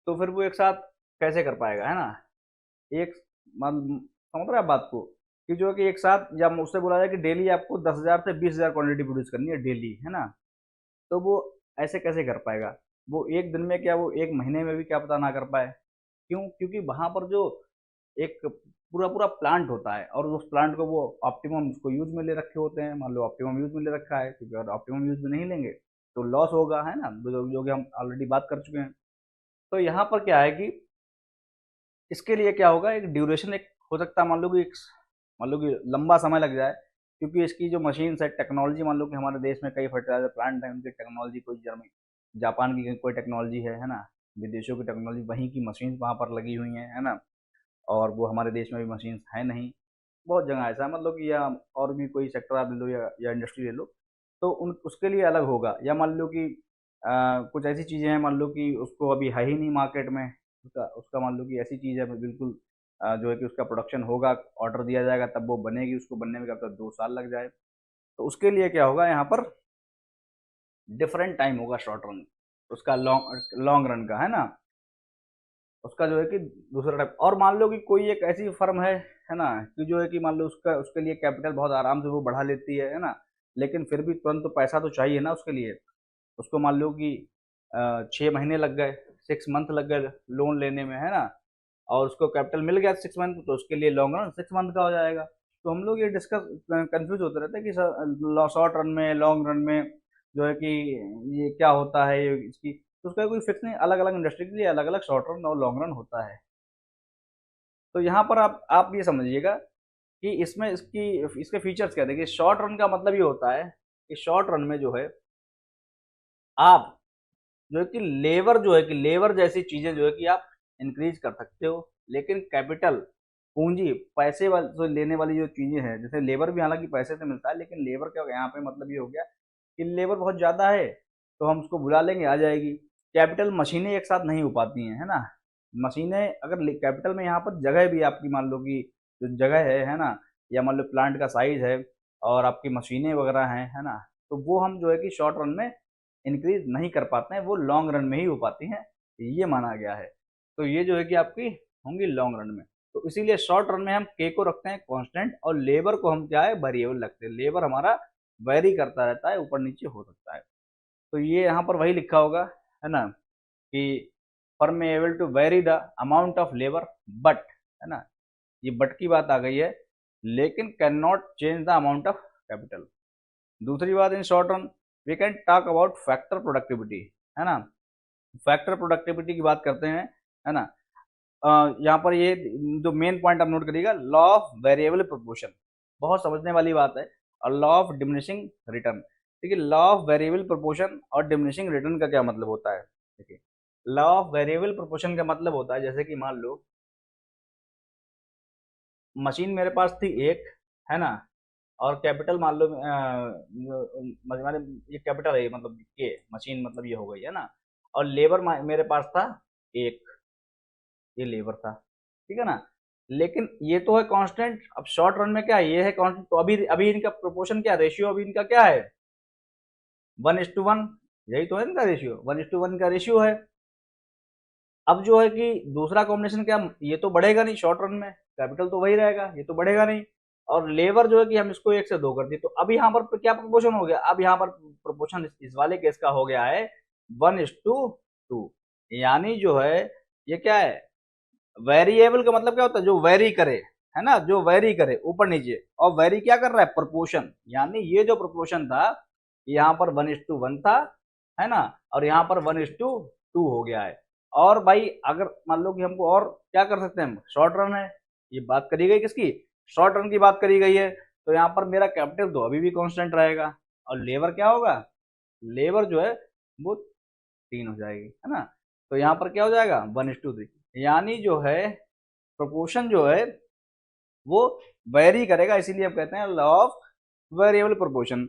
Speaker 1: तो फिर वो एक साथ कैसे कर पाएगा, है ना। एक समझ रहे हैं आप बात को, कि जो है कि एक साथ जब उससे बोला जाए कि डेली आपको 10,000 से 20,000 क्वांटिटी प्रोड्यूस करनी है डेली, है ना, तो वो ऐसे कैसे कर पाएगा? वो एक दिन में क्या, वो एक महीने में भी क्या पता ना कर पाए। क्यों? क्योंकि वहां पर जो एक पूरा पूरा प्लांट होता है, और उस प्लांट को वो ऑप्टिमम उसको यूज में ले रखे होते हैं। मान लो ऑप्टिमम यूज में ले रखा है, क्योंकि अगर ऑप्टिमम यूज में नहीं लेंगे तो लॉस होगा, है ना, जो कि हम ऑलरेडी बात कर चुके हैं। तो यहाँ पर क्या है कि इसके लिए क्या होगा, एक ड्यूरेशन एक हो सकता है, मान लो कि लंबा समय लग जाए, क्योंकि इसकी जो मशीन है, टेक्नोलॉजी, मान लो कि हमारे देश में कई फर्टिलाइजर प्लांट हैं, उनकी टेक्नोलॉजी कोई जर्मनी जापान की कोई टेक्नोलॉजी है ना, विदेशों की टेक्नोलॉजी, वहीं की मशीन वहाँ पर लगी हुई है ना, और वो हमारे देश में भी मशीन है नहीं। बहुत जगह ऐसा है, मतलब कि, या और भी कोई सेक्टर आप ले लो, या इंडस्ट्री ले लो, तो उन उसके लिए अलग होगा। या मान लो कि कुछ ऐसी चीज़ें हैं, मान लो कि उसको अभी है ही नहीं मार्केट में, उसका उसका मान लो कि ऐसी चीज़ है बिल्कुल, जो है कि उसका प्रोडक्शन होगा, ऑर्डर दिया जाएगा तब वो बनेगी, उसको बनने में कब तक 2 साल लग जाए। तो उसके लिए क्या होगा, यहाँ पर डिफरेंट टाइम होगा, शॉर्ट रन, उसका लॉन्ग लॉन्ग रन का, है ना, उसका जो है कि दूसरा टाइप। और मान लो कि कोई एक ऐसी फर्म है ना, कि जो है कि मान लो उसका उसके लिए कैपिटल बहुत आराम से वो बढ़ा लेती है ना, लेकिन फिर भी तुरंत तो पैसा तो चाहिए ना उसके लिए। उसको मान लो कि 6 महीने लग गए, 6 मंथ लग गए लोन लेने में, है ना, और उसको कैपिटल मिल गया 6 मंथ, तो उसके लिए लॉन्ग रन 6 मंथ का हो जाएगा। तो हम लोग ये डिस्कस कंफ्यूज होते रहते हैं कि शॉर्ट रन में, लॉन्ग रन में जो है कि ये क्या होता है, ये इसकी तो उसका कोई फिक्स नहीं, अलग अलग इंडस्ट्री के लिए अलग अलग शॉर्ट रन और लॉन्ग रन होता है। तो यहाँ पर आप ये समझिएगा कि इसमें इसके फीचर्स क्या, देखिए शॉर्ट रन का मतलब ये होता है कि शॉर्ट रन में जो है आप जो है कि लेबर जैसी चीजें जो है कि आप इंक्रीज कर सकते हो, लेकिन कैपिटल, पूंजी, पैसे वाल जो लेने वाली जो चीजें हैं, जैसे लेबर भी हालांकि पैसे से मिलता है, लेकिन लेबर का यहाँ पे मतलब ये हो गया कि लेबर बहुत ज्यादा है, तो हम उसको बुला लेंगे, आ जाएगी। कैपिटल, मशीनें एक साथ नहीं हो पाती हैं, है ना, मशीनें अगर कैपिटल में यहाँ पर जगह भी आपकी, मान लो कि जो जगह है ना, या मान लो प्लांट का साइज है, और आपकी मशीनें वगैरह हैं, है ना, तो वो हम जो है कि शॉर्ट रन में इंक्रीज नहीं कर पाते हैं, वो लॉन्ग रन में ही हो पाती हैं, ये माना गया है। तो ये जो है कि आपकी होंगी लॉन्ग रन में। तो इसीलिए शॉर्ट रन में हम के को रखते हैं कांस्टेंट, और लेबर को हम क्या है, वेरिएबल रखते हैं। लेबर हमारा वेरी करता रहता है, ऊपर नीचे हो सकता है। तो ये यहाँ पर वही लिखा होगा, है ना, कि फर्म में able to vary the amount of labour, but, है ना, ये बट की बात आ गई है, लेकिन can not change the amount of capital. दूसरी बात, in short run we can talk about factor productivity, है ना, फैक्टर प्रोडक्टिविटी की बात करते हैं, है ना। यहाँ पर ये जो मेन पॉइंट आप नोट करिएगा, लॉ ऑफ वेरिएबल प्रोपोर्शन, बहुत समझने वाली बात है, और लॉ ऑफ डिमिनिशिंग रिटर्न। देखिए लॉ ऑफ वेरिएबल प्रोपोर्शन और डिमिनिशिंग रिटर्न का क्या मतलब होता है। देखिए लॉ ऑफ वेरिएबल प्रोपोर्शन का मतलब होता है, जैसे कि मान लो मशीन मेरे पास थी एक, है ना, और कैपिटल मान लो हमारे ये कैपिटल है, मतलब के मशीन मतलब ये हो गई, है ना, और लेबर मेरे पास था एक, ये लेबर था, ठीक है ना, लेकिन ये तो है कांस्टेंट। अब शॉर्ट रन में क्या है, ये है कांस्टेंट, तो अभी अभी इनका प्रोपोर्शन क्या, रेशियो अभी इनका क्या है, 1:1, यही तो है इनका रेशियो, 1:1 का रेशियो है। अब जो है कि दूसरा कॉम्बिनेशन क्या, ये तो बढ़ेगा नहीं शॉर्ट रन में, कैपिटल तो वही रहेगा, ये तो बढ़ेगा नहीं, और लेबर जो है कि हम इसको 1 से 2 कर दिए, तो अब यहाँ पर क्या प्रोपोर्शन हो गया, अब यहाँ पर प्रोपोर्शन इस वाले केस का हो गया है 1:2। यानी जो है ये क्या है, वेरिएबल का मतलब क्या होता है, जो वेरी करे, है ना, जो वेरी करे ऊपर नीचे, और वेरी क्या कर रहा है, प्रोपोर्शन। यानी ये जो प्रोपोर्शन था, यहाँ पर 1:1 था, है ना, और यहाँ पर 1:2 हो गया है। और भाई अगर मान लो कि हमको और क्या कर सकते हैं, हम शॉर्ट रन है, ये बात करी गई किसकी, शॉर्ट रन की बात करी गई है, तो यहाँ पर मेरा कैपिटल तो अभी भी कांस्टेंट रहेगा, और लेबर क्या होगा, लेबर जो है वो 3 हो जाएगी, है ना। तो यहाँ पर क्या हो जाएगा, 1:3, यानी जो है प्रोपोर्शन जो है वो वेरी करेगा, इसीलिए हम कहते हैं लॉ ऑफ वेरिएबल प्रोपोर्शन।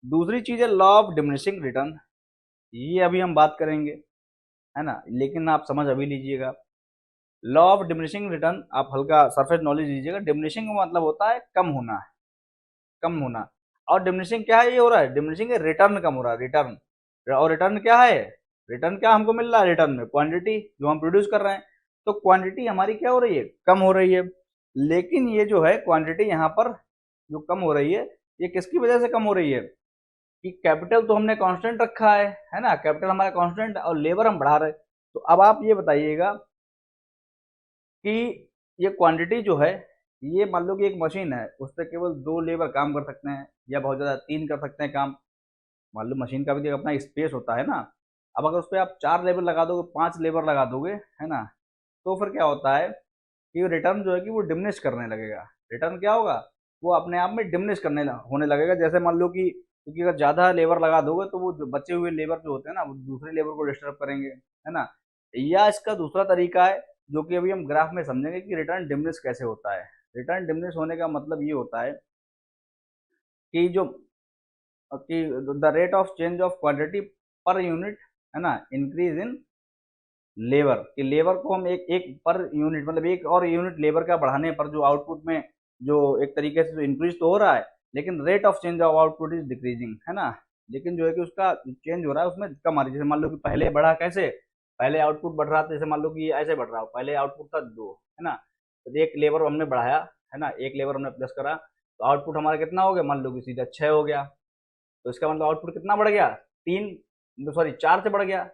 Speaker 1: दूसरी चीज है लॉ ऑफ डिमिनिशिंग रिटर्न, ये अभी हम बात करेंगे, है ना, लेकिन आप समझ अभी लीजिएगा। लॉ ऑफ डिमिनिशिंग रिटर्न आप हल्का सरफेस नॉलेज लीजिएगा। डिमिनिशिंग का मतलब होता है कम होना, कम होना, और डिमिनिशिंग क्या है, ये हो रहा है डिमिनिशिंग, रिटर्न कम हो रहा है, रिटर्न। और रिटर्न क्या है, रिटर्न क्या हमको मिल रहा है, रिटर्न में क्वांटिटी जो हम प्रोड्यूस कर रहे हैं, तो क्वांटिटी हमारी क्या हो रही है, कम हो रही है। लेकिन ये जो है क्वांटिटी यहाँ पर जो कम हो रही है, ये किसकी वजह से कम हो रही है कि कैपिटल तो हमने कांस्टेंट रखा है ना, कैपिटल हमारा कांस्टेंट और लेबर हम बढ़ा रहे हैं। तो अब आप ये बताइएगा कि ये क्वांटिटी जो है, ये मान लो कि एक मशीन है, उस पर केवल 2 लेबर काम कर सकते हैं या बहुत ज़्यादा 3 कर सकते हैं काम। मान लो मशीन का भी तो अपना स्पेस होता है ना। अब अगर उस पर आप 4 लेबर लगा दोगे, 5 लेबर लगा दोगे, है ना, तो फिर क्या होता है कि रिटर्न जो है कि वो डिमिनिश करने लगेगा। रिटर्न क्या होगा, वो अपने आप में डिमिनिश होने लगेगा। जैसे मान लो कि क्योंकि अगर ज़्यादा लेबर लगा दोगे तो वो जो बचे हुए लेबर जो होते हैं ना, वो दूसरे लेबर को डिस्टर्ब करेंगे, है ना। या इसका दूसरा तरीका है जो कि अभी हम ग्राफ में समझेंगे कि रिटर्न डिमिनिश कैसे होता है। रिटर्न डिमिनिश होने का मतलब ये होता है कि जो कि the rate of change of quantity per unit, है ना, इंक्रीज इन लेबर, कि लेबर को हम एक एक पर यूनिट मतलब एक और यूनिट लेबर का बढ़ाने पर जो आउटपुट में जो एक तरीके से जो इंक्रीज तो हो रहा है, लेकिन rate of change of output is decreasing, है ना। लेकिन जो है कि उसका चेंज हो रहा है उसमें कम आ रही है। जैसे मान लो कि पहले बढ़ा कैसे, पहले आउटपुट बढ़ रहा था, जैसे मान लो कि ये ऐसे बढ़ रहा हो, पहले आउटपुट था 2, है ना, तो एक लेबर हमने बढ़ाया, है ना, एक लेबर हमने प्लस करा, तो आउटपुट हमारा कितना हो गया, मान लो कि सीधा 6 हो गया। तो इसका मतलब आउटपुट कितना बढ़ गया, 3, सॉरी 4 से बढ़ गया।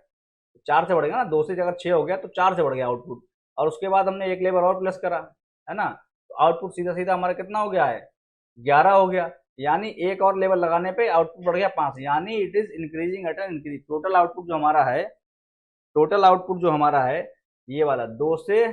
Speaker 1: 4 से बढ़ेगा ना, 2 से अगर 6 हो गया तो 4 से बढ़ गया आउटपुट। और उसके बाद हमने एक लेबर और प्लस करा, है ना, तो आउटपुट सीधा सीधा हमारा कितना हो गया है, 11 हो गया। यानी एक और लेबर लगाने पे आउटपुट बढ़ गया 5, यानी it is increasing at an increase. Total output जो हमारा है, टोटल आउटपुट जो हमारा है ये वाला 2 से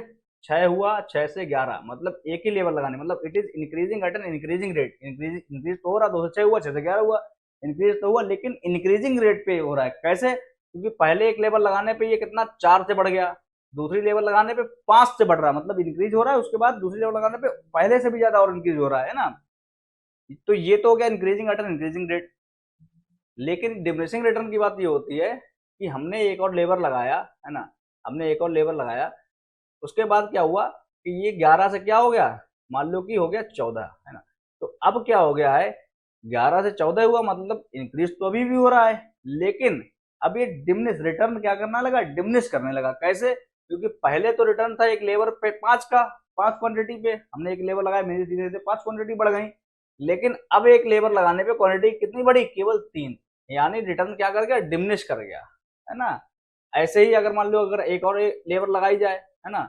Speaker 1: 6 हुआ, 6 से 11, मतलब एक ही लेवल लगाने, मतलब it is increasing at an increasing rate. Increase तो हो रहा, 2 से 6 हुआ, 6 से 11 हुआ, इंक्रीज तो हुआ, लेकिन इंक्रीजिंग रेट पे हो रहा है। कैसे, क्योंकि पहले एक लेवल लगाने पे ये कितना 4 से बढ़ गया, दूसरी लेवल लगाने पे 5 से बढ़ रहा है, मतलब इंक्रीज हो रहा है। उसके बाद दूसरी लेवल लगाने पे पहले से भी ज्यादा और इंक्रीज हो रहा है ना। तो ये तो हो गया increasing at an increasing rate. लेकिन डिमिनिशिंग रिटर्न की बात ये होती है कि हमने एक और लेबर लगाया, है ना, हमने एक और लेबर लगाया, उसके बाद क्या हुआ कि ये 11 से क्या हो गया, मान लो कि हो गया 14, है ना। तो अब क्या हो गया है, 11 से 14 हुआ, मतलब इंक्रीज तो अभी भी हो रहा है, लेकिन अब ये डिमिनिश रिटर्न क्या करना लगा, डिमिनिश करने लगा। कैसे, क्योंकि पहले तो रिटर्न था एक लेबर पे 5 का, 5 क्वांटिटी पे हमने एक लेबर लगाया, मेरी धीरे धीरे 5 क्वांटिटी बढ़ गई। लेकिन अब एक लेबर लगाने पे क्वांटिटी कितनी बढ़ी, केवल 3, यानी रिटर्न क्या कर गया, डिमिनिश कर गया, है ना। ऐसे ही अगर मान लो अगर एक और लेबर लगाई जाए, है ना,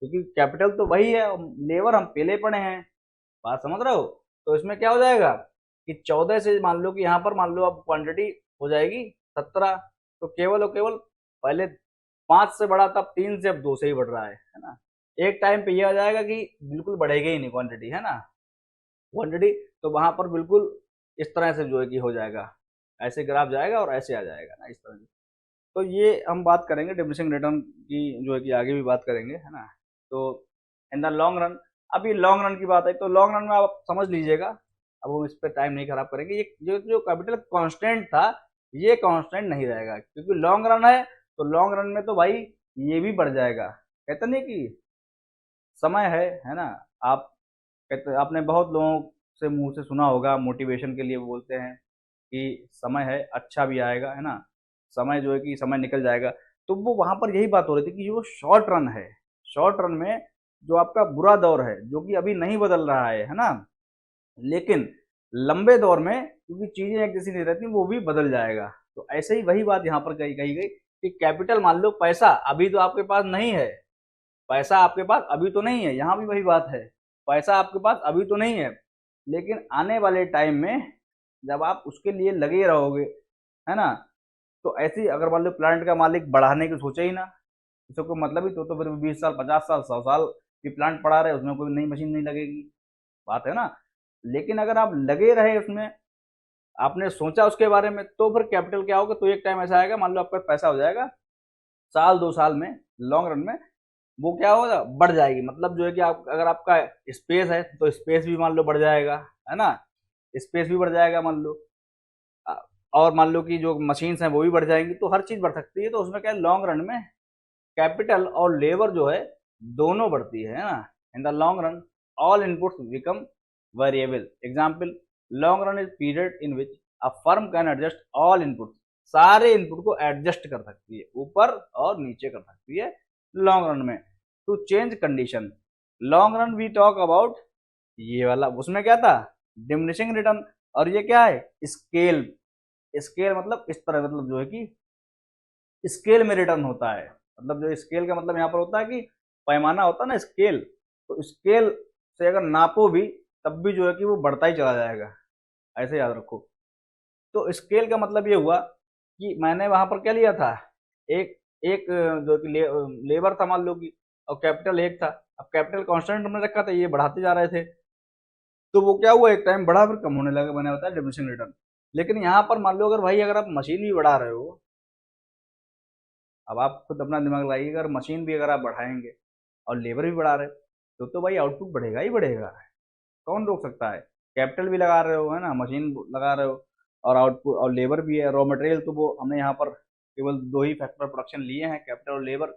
Speaker 1: क्योंकि कैपिटल तो वही है, लेबर हम पहले पड़े हैं, बात समझ रहे हो। तो इसमें क्या हो जाएगा कि 14 से मान लो कि यहाँ पर मान लो अब क्वांटिटी हो जाएगी 17, तो केवल और केवल पहले 5 से बढ़ा था, अब 3 से, अब 2 से ही बढ़ रहा है ना। एक टाइम पे ये आ जाएगा कि बिल्कुल बढ़ेगी ही नहीं क्वांटिटी, है ना, क्वांटिटी। तो वहां पर बिल्कुल इस तरह से जो है कि हो जाएगा, ऐसे ग्राफ जाएगा और ऐसे आ जाएगा ना, इस तरह से। तो ये हम बात करेंगे डिमिनिशिंग रिटर्न की, जो है कि आगे भी बात करेंगे, है ना। तो इन द लॉन्ग रन, अभी लॉन्ग रन की बात है, तो लॉन्ग रन में आप समझ लीजिएगा, अब हम इस पर टाइम नहीं खराब करेंगे। ये जो जो कैपिटल कांस्टेंट था, ये कांस्टेंट नहीं रहेगा, क्योंकि लॉन्ग रन है, तो लॉन्ग रन में तो भाई ये भी बढ़ जाएगा। कहते नहीं कि समय है ना। आप कहते, आपने बहुत लोगों से मुंह से सुना होगा, मोटिवेशन के लिए वो बोलते हैं कि समय है, अच्छा भी आएगा, है ना, समय जो है कि समय निकल जाएगा। तो वो वहां पर यही बात हो रही थी कि जो शॉर्ट रन है, शॉर्ट रन में जो आपका बुरा दौर है, जो कि अभी नहीं बदल रहा है ना, लेकिन लंबे दौर में क्योंकि चीजें एक जैसी नहीं रहती, वो भी बदल जाएगा। तो ऐसे ही वही बात यहाँ पर कही कही गई कि कैपिटल, मान लो पैसा अभी तो आपके पास नहीं है, पैसा आपके पास अभी तो नहीं है, यहाँ भी वही बात है, पैसा आपके पास अभी तो नहीं है, लेकिन आने वाले टाइम में जब आप उसके लिए लगे रहोगे, है ना, तो ऐसी अगर मान लो प्लांट का मालिक बढ़ाने की सोचे ही ना, इसको कोई मतलब ही तो फिर 20 साल, 50 साल, 100 साल की प्लांट पड़ा रहे, उसमें कोई नई मशीन नहीं लगेगी, बात है ना। लेकिन अगर आप लगे रहे उसमें, आपने सोचा उसके बारे में, तो फिर कैपिटल क्या होगा, तो एक टाइम ऐसा आएगा, मान लो आपका पैसा हो जाएगा साल 2 साल में, लॉन्ग रन में वो क्या होगा, बढ़ जाएगी। मतलब जो है कि आप अगर आपका स्पेस है तो स्पेस भी मान लो बढ़ जाएगा, है ना, स्पेस भी बढ़ जाएगा मान लो। और मान लो कि जो मशीन्स हैं वो भी बढ़ जाएंगी, तो हर चीज बढ़ सकती है। तो उसमें क्या है, लॉन्ग रन में कैपिटल और लेबर जो है दोनों बढ़ती है ना। In the long run all inputs become variable. Example, long run is period in which a firm can adjust all input, सारे इनपुट को एडजस्ट कर सकती है, ऊपर और नीचे कर सकती है लॉन्ग रन में, to change condition, long run we talk about ये वाला, उसमें क्या था, डिमिनिशिंग रिटर्न। और ये क्या है, स्केल। स्केल मतलब इस तरह, मतलब जो है कि स्केल में रिटर्न होता है। मतलब जो स्केल का मतलब यहाँ पर होता है कि पैमाना होता है ना, स्केल। तो स्केल से अगर नापो भी तब भी जो है कि वो बढ़ता ही चला जाएगा, ऐसे याद रखो। तो स्केल का मतलब ये हुआ कि मैंने वहां पर क्या लिया था, एक एक जो कि लेबर था मान लो कि, और कैपिटल एक था। अब कैपिटल कांस्टेंट हमने रखा था, ये बढ़ाते जा रहे थे, तो वो क्या हुआ, एक टाइम बढ़ा फिर कम होने लगा, मैंने बताया डिमिनिशिंग रिटर्न। लेकिन यहाँ पर मान लो अगर भाई अगर आप मशीन भी बढ़ा रहे हो, अब आप खुद अपना दिमाग लगाइए, अगर मशीन भी अगर आप बढ़ाएंगे और लेबर भी बढ़ा रहे हो तो भाई आउटपुट बढ़ेगा ही बढ़ेगा, कौन रोक सकता है। कैपिटल भी लगा रहे हो है ना, मशीन लगा रहे हो, और आउटपुट और लेबर भी है, रॉ मटेरियल तो वो हमने यहाँ पर केवल दो ही फैक्टर प्रोडक्शन लिए हैं, कैपिटल और लेबर।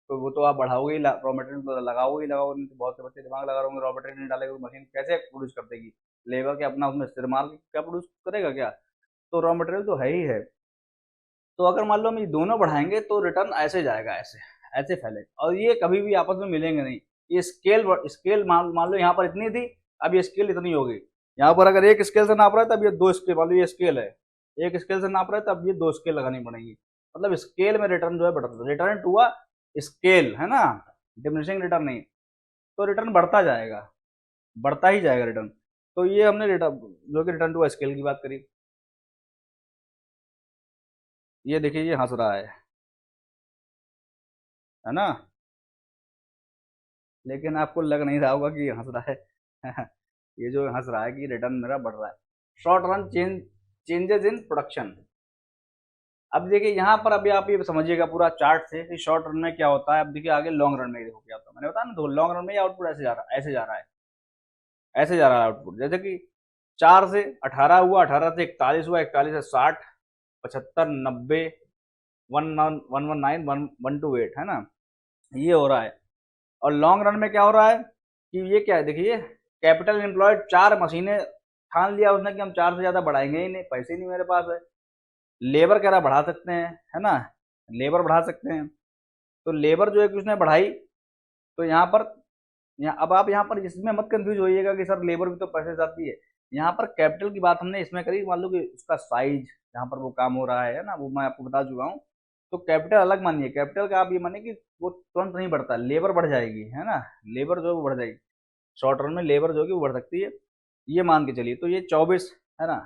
Speaker 1: तो वो तो आप बढ़ाओगे ही, रॉ मटेरियल तो लगाओगे ही लगाओगे, नहीं तो बहुत से बच्चे दिमाग लगा रहे होंगे, रॉ मटेरियल नहीं डालेगा तो मशीन कैसे प्रोड्यूस कर देगी। लेबर के अपना उसमें सिर मार के क्या प्रोड्यूस करेगा क्या। तो रॉ मटेरियल तो है ही है। तो अगर मान लो हम ये दोनों बढ़ाएंगे तो रिटर्न ऐसे जाएगा, ऐसे ऐसे फैलेगा, और ये कभी भी आपस में मिलेंगे नहीं। ये स्केल स्केल मान लो यहाँ पर इतनी थी, अब ये स्केल इतनी होगी। यहाँ पर अगर एक स्केल से नाप रहा है तब ये दो स्केल, मान लो ये स्केल है, एक स्केल से नाप रहा है तब ये दो स्केल लगानी पड़ेंगी। मतलब स्केल में रिटर्न जो है बढ़ता, रिटर्न टू अ स्केल है ना, डिमिनिशिंग रिटर्न नहीं। तो रिटर्न बढ़ता जाएगा, बढ़ता ही जाएगा रिटर्न। तो ये हमने रिटर्न जो कि रिटर्न टू अ स्केल की बात करी। ये देखिए ये हंस रहा है ना, लेकिन आपको लग नहीं रहा होगा कि ये हंस रहा है ये जो हंस रहा है कि रिटर्न मेरा बढ़ रहा है। Short run changes in production. अब देखिए यहाँ पर अभी आप ये समझिएगा पूरा चार्ट से कि शॉर्ट रन में क्या होता है। अब देखिए आगे लॉन्ग रन में देखो क्या होता है, मैंने बताया ना, तो लॉन्ग रन में आउटपुट ऐसे जा रहा है, ऐसे जा रहा है, ऐसे जा रहा है आउटपुट। जैसे कि 4 से 18 हुआ, 18 से 41 हुआ, 41 से 60, 75, 90, 119, 128 है ना, ये हो रहा है। और लॉन्ग रन में क्या हो रहा है कि ये क्या है, देखिए कैपिटल एम्प्लॉयड, 4 मशीनें ठान लिया उसने कि हम 4 से ज्यादा बढ़ाएंगे ही नहीं, पैसे ही नहीं मेरे पास है। लेबर कह रहा बढ़ा सकते हैं है ना, लेबर बढ़ा सकते हैं। तो लेबर जो है कि उसने बढ़ाई, तो यहाँ पर अब आप यहाँ पर इसमें मत कंफ्यूज होइएगा कि सर लेबर भी तो पैसे से आती है। यहाँ पर कैपिटल की बात हमने इसमें करी, मान लो कि उसका साइज जहाँ पर वो काम हो रहा है ना, वो मैं आपको बता चुका हूँ। तो कैपिटल अलग मानिए, कैपिटल का आप ये मानिए कि वो तुरंत नहीं बढ़ता, लेबर बढ़ जाएगी है ना, लेबर जो है वो बढ़ जाएगी। शॉर्ट रन में लेबर जो है कि वो बढ़ सकती है, ये मान के चलिए। तो ये 24 है ना,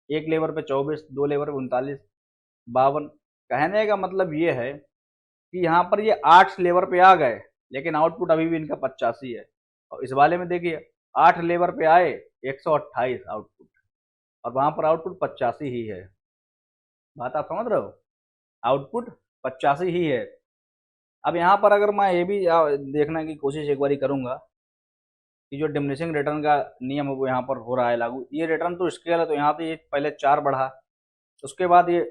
Speaker 1: एक लेबर पे 24, दो लेबर पे 39, 52। कहने का मतलब ये है कि यहाँ पर ये 8 लेबर पे आ गए, लेकिन आउटपुट अभी भी इनका 85 है। और इस वाले में देखिए 8 लेबर पे आए, 128 आउटपुट, और वहां पर आउटपुट 85 ही है। बात आप समझ रहे हो, आउटपुट 85 ही है। अब यहाँ पर अगर मैं ये भी देखने की कोशिश एक बारी करूंगा कि जो डिमिनिशिंग रिटर्न का नियम है वो यहाँ पर हो रहा है लागू। ये रिटर्न तो स्केल है, तो यहाँ तो ये पहले 4 बढ़ा, उसके बाद ये,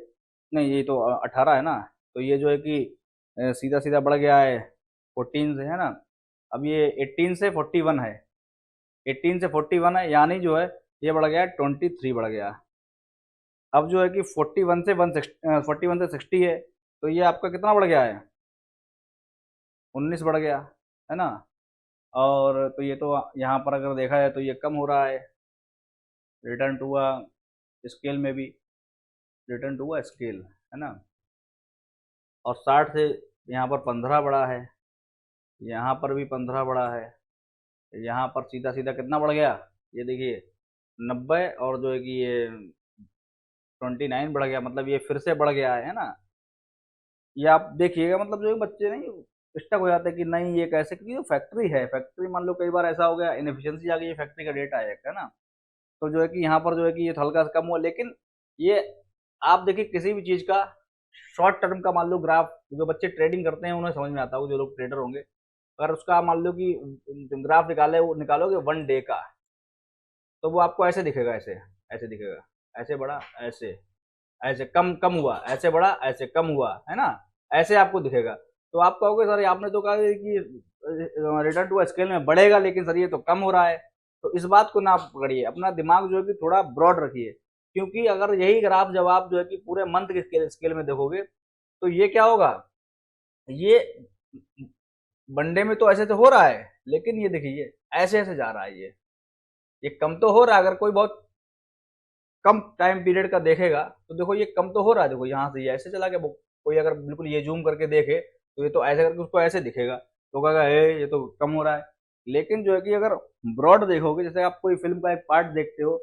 Speaker 1: नहीं ये तो 18 है ना, तो ये जो है कि सीधा सीधा बढ़ गया है 14 से है ना। अब ये 18 से 41 है, 18 से 41 है, यानी जो है ये बढ़ गया 23 बढ़ गया। अब जो है कि 41 से 60 है, तो ये आपका कितना बढ़ गया है, 19 बढ़ गया है ना। और तो ये तो यहाँ पर अगर देखा जाए तो ये कम हो रहा है, रिटर्न टू अ स्केल में भी, रिटर्न टू अ स्केल है ना। और 60 से यहाँ पर 15 बढ़ा है, यहाँ पर भी 15 बढ़ा है, यहाँ पर सीधा सीधा कितना बढ़ गया, ये देखिए 90, और जो है कि ये 29 बढ़ गया, मतलब ये फिर से बढ़ गया है ना। ये आप देखिएगा, मतलब जो है बच्चे नहीं स्टक हो जाते हैं कि नहीं ये कैसे, क्योंकि फैक्ट्री है, फैक्ट्री मान लो कई बार ऐसा हो गया इनएफिशिएंसी आ गई, ये फैक्ट्री का डेटा है ना। तो जो है कि यहाँ पर जो है कि ये हल्का सा कम हुआ, लेकिन ये आप देखिए किसी भी चीज का शॉर्ट टर्म का मान लो ग्राफ, जो बच्चे ट्रेडिंग करते हैं उन्हें समझ में आता होगा, जो लोग ट्रेडर होंगे, अगर उसका मान लो कि ग्राफ निकाले, वो निकालोगे 1 डे का, तो वो आपको ऐसे दिखेगा, ऐसे ऐसे दिखेगा, ऐसे बढ़ा, ऐसे ऐसे कम कम हुआ, ऐसे बढ़ा, ऐसे कम हुआ है ना, ऐसे आपको दिखेगा। तो आप कहोगे सर आपने तो कहा कि रिटर्न टू स्केल में बढ़ेगा, लेकिन सर ये तो कम हो रहा है। तो इस बात को ना आप पकड़िए, अपना दिमाग जो है कि थोड़ा ब्रॉड रखिए, क्योंकि अगर यही ग्राफ जब आप जो है कि पूरे मंथ के स्केल में देखोगे तो ये क्या होगा, ये वनडे में तो ऐसे तो हो रहा है, लेकिन ये देखिए ऐसे ऐसे जा रहा है, ये कम तो हो रहा है। अगर कोई बहुत कम टाइम पीरियड का देखेगा तो देखो ये कम तो हो रहा है। देखो यहाँ से ये ऐसे चला गया, कोई अगर बिल्कुल ये जूम करके देखे तो ये तो ऐसे करके उसको ऐसे दिखेगा, तो कहेगा ए ये तो कम हो रहा है। लेकिन जो है कि अगर ब्रॉड देखोगे, जैसे आप कोई फिल्म का एक पार्ट देखते हो,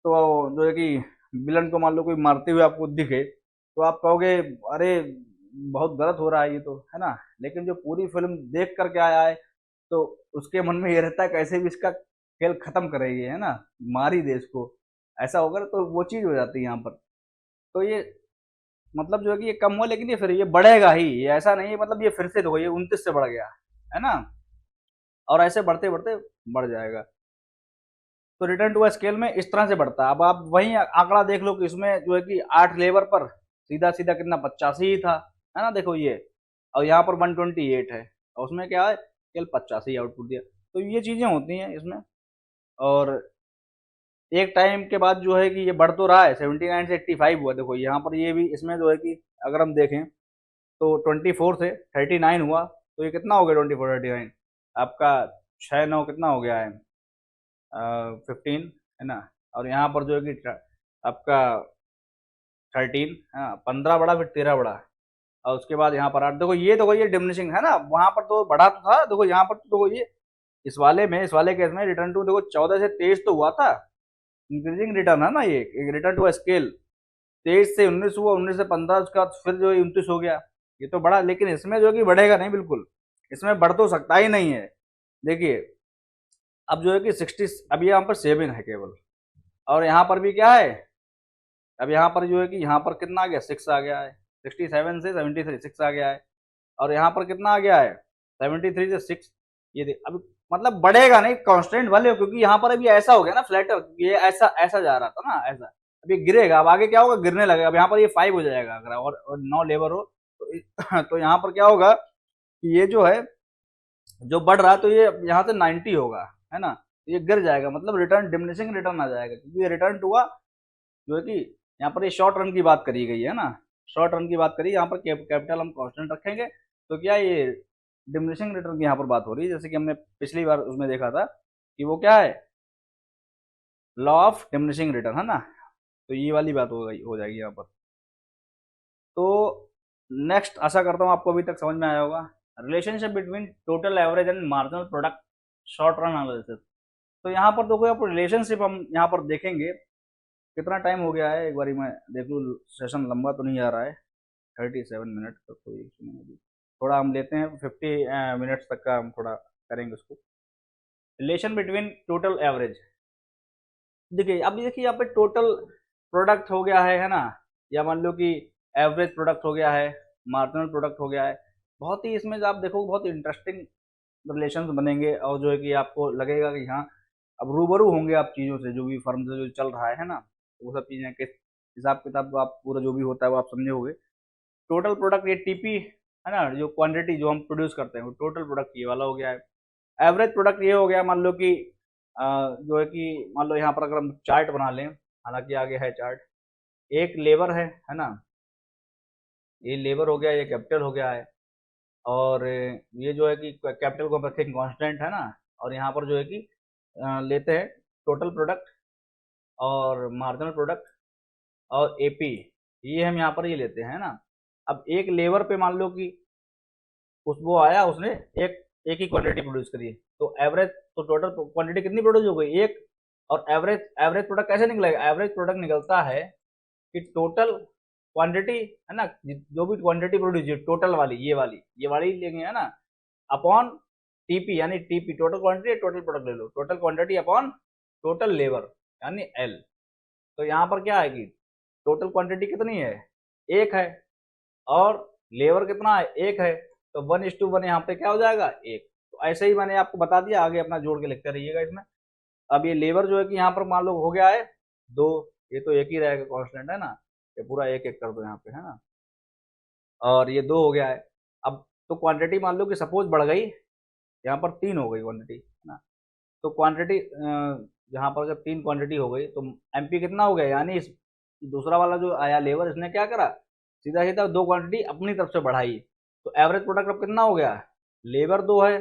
Speaker 1: तो जो है कि विलन को मान लो कोई मारते हुए आपको दिखे, तो आप कहोगे अरे बहुत गलत हो रहा है ये तो, है ना। लेकिन जो पूरी फिल्म देख करके आया है, तो उसके मन में ये रहता है कैसे भी इसका खेल खत्म करेगी, है ना, मार ही दे इसको, ऐसा होगा ना, तो वो चीज हो जाती है यहाँ पर। तो ये मतलब जो है कि ये कम हुआ, लेकिन ये फिर ये बढ़ेगा ही, ये ऐसा नहीं है मतलब ये फिर से देखो ये 29 से बढ़ गया, है ना, और ऐसे बढ़ते बढ़ते बढ़ जाएगा। तो रिटर्न टू स्केल में इस तरह से बढ़ता है। अब आप वही आंकड़ा देख लो कि इसमें जो है कि 8 लेबर पर सीधा सीधा कितना 85 ही था, है ना, देखो ये, और यहाँ पर 128 है, और उसमें क्या है केवल 85 आउटपुट दिया। तो ये चीजें होती हैं इसमें। और एक टाइम के बाद जो है कि ये बढ़ तो रहा है, 79 से 85 हुआ, देखो यहाँ पर ये भी इसमें जो है कि अगर हम देखें तो 24 से 39 हुआ, तो ये कितना हो गया 24 39 आपका 6 9 कितना हो गया है 15, है ना। और यहाँ पर जो है कि आपका 13, हाँ 15 बढ़ा, फिर 13 बढ़ा, और उसके बाद यहाँ पर 8, देखो ये डिमिनिशिंग है ना, वहां पर तो बढ़ा तो था, देखो यहाँ पर तो देखो ये इस वाले केस में रिटर्न टू देखो 14 से 23 तो हुआ था, इंक्रीजिंग रिटर्न है ना, ये रिटर्न टू स्केल 23 से 19 हुआ, 19 से 15, उसका फिर जो है 29 हो गया, ये तो बढ़ा। लेकिन इसमें जो है कि बढ़ेगा नहीं बिल्कुल, इसमें बढ़ तो सकता ही नहीं है। देखिए अब जो है कि 60, अब यहाँ पर 7 है केवल, और यहाँ पर भी क्या है, अब यहाँ पर जो है कि यहाँ पर कितना आ गया 6 आ गया है, 67 से 73 6 आ गया है, और यहाँ पर कितना आ गया है 73 से 6, ये देख अब मतलब बढ़ेगा नहीं कांस्टेंट वाले, क्योंकि यहाँ पर अभी ऐसा हो गया ना फ्लैटर, ये ऐसा ऐसा जा रहा था ना ऐसा, अब ये गिरेगा, अब आगे क्या होगा गिरने लगेगा। अब यहाँ पर ये 5 हो जाएगा अगर, और 9 लेबर हो तो यहाँ पर क्या होगा कि ये जो है जो बढ़ रहा है, तो ये यहाँ से 90 होगा, है ना, तो ये गिर जाएगा, मतलब रिटर्न डिमिनिशिंग रिटर्न आ जाएगा, क्योंकि ये रिटर्न हुआ जो है कि यहाँ पर ये शॉर्ट रन की बात करी गई है ना, शॉर्ट रन की बात करी, यहाँ पर कैपिटल हम कांस्टेंट रखेंगे, तो क्या ये डिमिनिशिंग रिटर्न की यहाँ पर बात हो रही है, जैसे कि हमने पिछली बार उसमें देखा था कि वो क्या है लॉ ऑफ डिमिनिशिंग रिटर्न, है ना। तो ये वाली बात हो जाएगी यहाँ पर। तो नेक्स्ट आशा करता हूँ आपको अभी तक समझ में आया होगा, relationship between total average and marginal product short run analysis. तो यहाँ पर देखो आप रिलेशनशिप हम यहाँ पर देखेंगे, कितना टाइम हो गया है एक बारी मैं देख लूँ, सेशन लंबा तो नहीं आ रहा है, 37 मिनट तक, कोई इशू नहीं होगी, थोड़ा हम लेते हैं 50 मिनट्स तक का, हम थोड़ा करेंगे उसको। रिलेशन बिटवीन टोटल एवरेज, देखिए अब देखिए यहाँ पे टोटल प्रोडक्ट हो गया है ना, या मान लो कि एवरेज प्रोडक्ट हो गया है, मार्जिनल प्रोडक्ट हो गया है, बहुत ही इसमें आप देखो बहुत इंटरेस्टिंग रिलेशंस बनेंगे, और जो है कि आपको लगेगा कि हाँ अब रूबरू होंगे आप चीज़ों से, जो भी फर्म से जो चल रहा है ना, वो सब चीज़ें किस हिसाब किताब को आप पूरा जो भी होता है वो आप समझोगे। टोटल प्रोडक्ट ये टीपी है ना, जो क्वांटिटी जो हम प्रोड्यूस करते हैं वो टोटल प्रोडक्ट ये वाला हो गया है। एवरेज प्रोडक्ट ये हो गया, मान लो कि जो है कि मान लो यहाँ पर अगर हम चार्ट बना लें, हालांकि आगे है चार्ट, एक लेबर है ना, ये लेबर हो गया, ये कैपिटल हो गया है, और ये जो है कि कैपिटल को हम रखेंगे कांस्टेंट, है ना, और यहाँ पर जो है कि लेते हैं टोटल प्रोडक्ट और मार्जिनल प्रोडक्ट और एपी, ये हम यहाँ पर ये लेते हैं ना। अब एक लेबर पे मान लो कि उस वो आया, उसने एक एक ही क्वांटिटी प्रोड्यूस करी, तो एवरेज तो टोटल क्वांटिटी कितनी प्रोड्यूस हो गई एक, और एवरेज एवरेज प्रोडक्ट कैसे निकलेगा, एवरेज प्रोडक्ट निकलता है कि टोटल क्वांटिटी, है ना, जो भी क्वांटिटी प्रोड्यूस टोटल वाली ये वाली लेंगे, है ना, अपॉन टीपी, यानी TP total quantity total product ले लो, total quantity upon total labour यानी एल। तो यहाँ पर क्या आएगी, टोटल क्वांटिटी कितनी है एक है, और लेबर कितना है एक है, तो 1:1 यहाँ पे क्या हो जाएगा एक। तो ऐसे ही मैंने आपको बता दिया, आगे अपना जोड़ के लिखते रहिएगा इसमें। अब ये लेबर जो है कि यहाँ पर मान लो हो गया है 2, ये तो एक ही रहेगा कांस्टेंट, है ना, ये पूरा एक एक कर दो यहाँ पे, है ना, और ये 2 हो गया है। अब तो क्वांटिटी मान लो कि सपोज बढ़ गई, यहाँ पर 3 हो गई क्वांटिटी, है ना, तो क्वांटिटी यहाँ पर जब 3 क्वांटिटी हो गई तो एमपी कितना हो गया, यानी इस दूसरा वाला जो आया लेबर, इसने क्या करा सीधा सीधा 2 क्वांटिटी अपनी तरफ से बढ़ाई, तो एवरेज प्रोडक्ट अब कितना हो गया, लेबर 2 है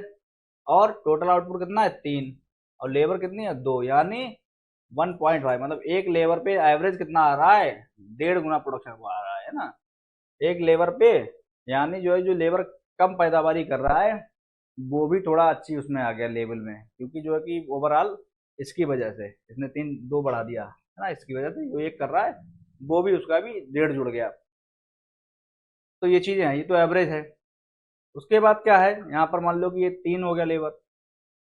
Speaker 1: और टोटल आउटपुट कितना है 3, और लेबर कितनी है 2, यानी 1.5, मतलब एक लेबर पे एवरेज कितना आ रहा है, 1.5 गुना प्रोडक्शन को आ रहा है ना, एक लेबर पे। यानी जो है जो लेबर कम पैदावारी कर रहा है वो भी थोड़ा अच्छी उसमें आ गया लेवल में, क्योंकि जो है कि ओवरऑल इसकी वजह से इसने 2 बढ़ा दिया है ना, इसकी वजह से जो एक कर रहा है वो भी उसका भी 1.5 जुड़ गया। तो ये चीजें हैं, ये तो एवरेज है। उसके बाद क्या है, यहाँ पर मान लो कि ये 3 हो गया लेबर,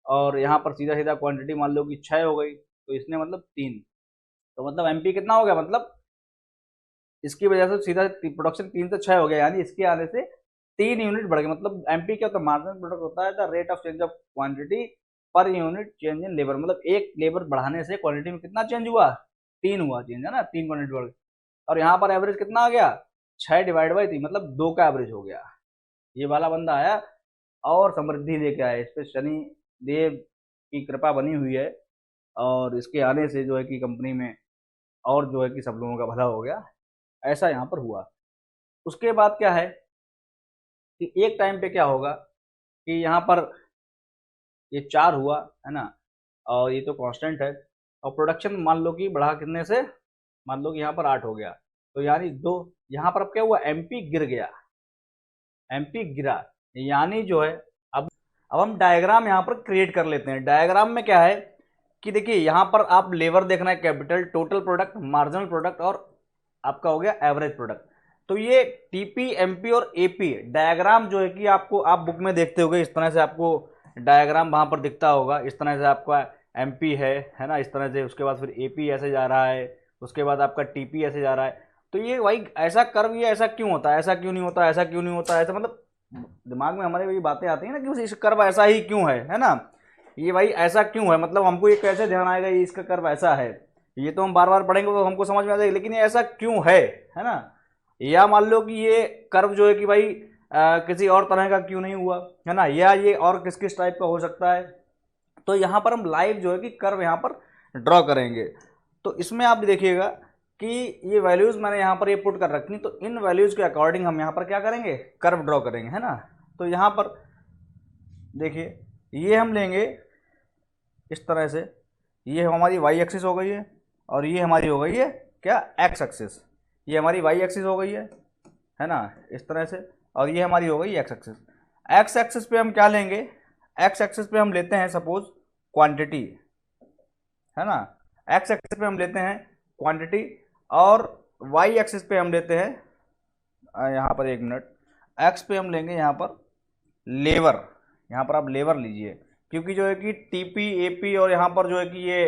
Speaker 1: और यहाँ पर सीधा सीधा क्वांटिटी मान लो कि 6 हो गई, तो इसने मतलब 3, तो मतलब एमपी कितना हो गया, मतलब इसकी वजह से सीधा प्रोडक्शन 3 से 6 हो गया, यानी इसके आने से 3 यूनिट बढ़ गए। मतलब एमपी क्या होता है, मार्जिनल प्रोडक्ट होता है the rate of change of quantity per unit change in labour, मतलब एक लेबर बढ़ाने से क्वांटिटी में कितना चेंज हुआ, 3 हुआ चेंज, है ना, 3 क्वांटिटी बढ़ गई। और यहाँ पर एवरेज कितना आ गया, 6/3, मतलब 2 का एवरेज हो गया। ये वाला बंदा आया और समृद्धि लेके आया, इस पे शनि देव की कृपा बनी हुई है, और इसके आने से जो है कि कंपनी में और जो है कि सब लोगों का भला हो गया, ऐसा यहाँ पर हुआ। उसके बाद क्या है कि एक टाइम पे क्या होगा कि यहाँ पर ये 4 हुआ, है ना, और ये तो कांस्टेंट है, और प्रोडक्शन मान लो कि बढ़ा कितने से, मान लो कि यहाँ पर 8 हो गया, तो यानी 2, यहाँ पर अब क्या हुआ, एमपी गिर गया, एमपी गिरा, यानी जो है अब हम डायग्राम यहाँ पर क्रिएट कर लेते हैं। डायग्राम में क्या है कि देखिए यहाँ पर आप लेबर देखना है, capital, total product, marginal product, और आपका हो गया एवरेज प्रोडक्ट। तो ये टीपी, एमपी और एपी डायग्राम जो है कि आपको आप बुक में देखते होगे, इस तरह से आपको डायग्राम वहां पर दिखता होगा, इस तरह से आपका एमपी है ना, इस तरह से, उसके बाद फिर एपी ऐसे जा रहा है, उसके बाद आपका टीपी ऐसे जा रहा है। तो ये भाई ऐसा कर्व, ये ऐसा क्यों होता है, ऐसा क्यों नहीं होता, ऐसा क्यों नहीं होता, ऐसा मतलब दिमाग में हमारे ये बातें आती हैं ना कि इस कर्व ऐसा ही क्यों है ना, ये भाई ऐसा क्यों है, मतलब हमको ये कैसे ध्यान आएगा ये इसका कर्व ऐसा है, ये तो हम बार बार पढ़ेंगे तो हमको समझ में आ जाएगा, लेकिन ये ऐसा क्यों है ना। या मान लो कि ये कर्व जो है कि भाई किसी और तरह का क्यों नहीं हुआ, है ना, या ये और किस किस टाइप का हो सकता है। तो यहाँ पर हम लाइव जो है कि कर्व यहाँ पर ड्रॉ करेंगे। तो इसमें आप देखिएगा कि ये वैल्यूज मैंने यहाँ पर ये पुट कर रखी, तो इन वैल्यूज के अकॉर्डिंग हम यहाँ पर क्या करेंगे, कर्व ड्रॉ करेंगे, है ना। तो यहाँ पर देखिए ये हम लेंगे इस तरह से, ये हमारी वाई एक्सिस हो गई है, और ये हमारी हो गई है क्या, एक्स एक्सिस, ये हमारी वाई एक्सिस हो गई है ना, इस तरह से, और ये हमारी हो गई एक्स एक्सिस। एक्स एक्सिस पे हम क्या लेंगे, एक्स एक्सिस पे हम लेते हैं सपोज क्वांटिटी, है ना, एक्स एक्सिस पे हम लेते हैं क्वांटिटी, और वाई एक्सिस पे हम लेते हैं यहाँ पर 1 मिनट, एक्स पे हम लेंगे यहाँ पर लेबर, यहाँ पर आप लेबर लीजिए, क्योंकि जो है कि टीपी, एपी और यहाँ पर जो है कि ये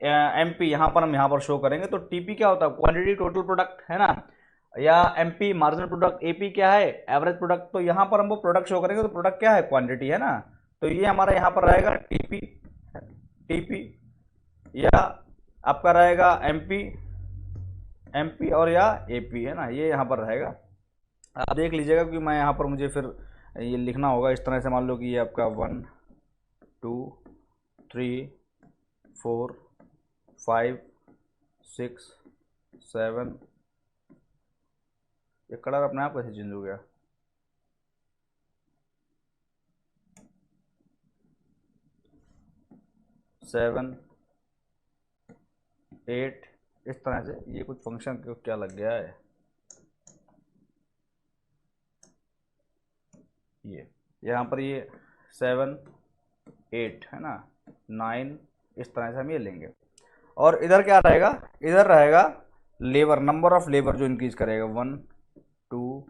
Speaker 1: एमपी यहाँ पर हम यहाँ पर शो करेंगे। तो टीपी क्या होता है, क्वांटिटी टोटल प्रोडक्ट, है ना, या एमपी मार्जिनल प्रोडक्ट, एपी क्या है एवरेज प्रोडक्ट। तो यहाँ पर हम वो प्रोडक्ट शो करेंगे, तो प्रोडक्ट क्या है, क्वांटिटी, है ना। तो ये हमारा यहाँ पर रहेगा टीपी, टीपी, या आपका रहेगा एमपी, एमपी और या एपी, है ना, ये यहाँ पर रहेगा। आप देख लीजिएगा कि मैं यहाँ पर मुझे फिर ये लिखना होगा इस तरह से, मान लो कि ये आपका 1 2 3 4 5 6 7, ये कलर अपने आप कैसे चेंज हो गया, 7 8, इस तरह से, ये कुछ फंक्शन को क्या लग गया है, ये यहाँ पर ये 7 8, है ना, 9, इस तरह से हम ये लेंगे। और इधर क्या रहेगा, इधर रहेगा लेबर, नंबर ऑफ लेबर जो इंक्रीज करेगा, 1 2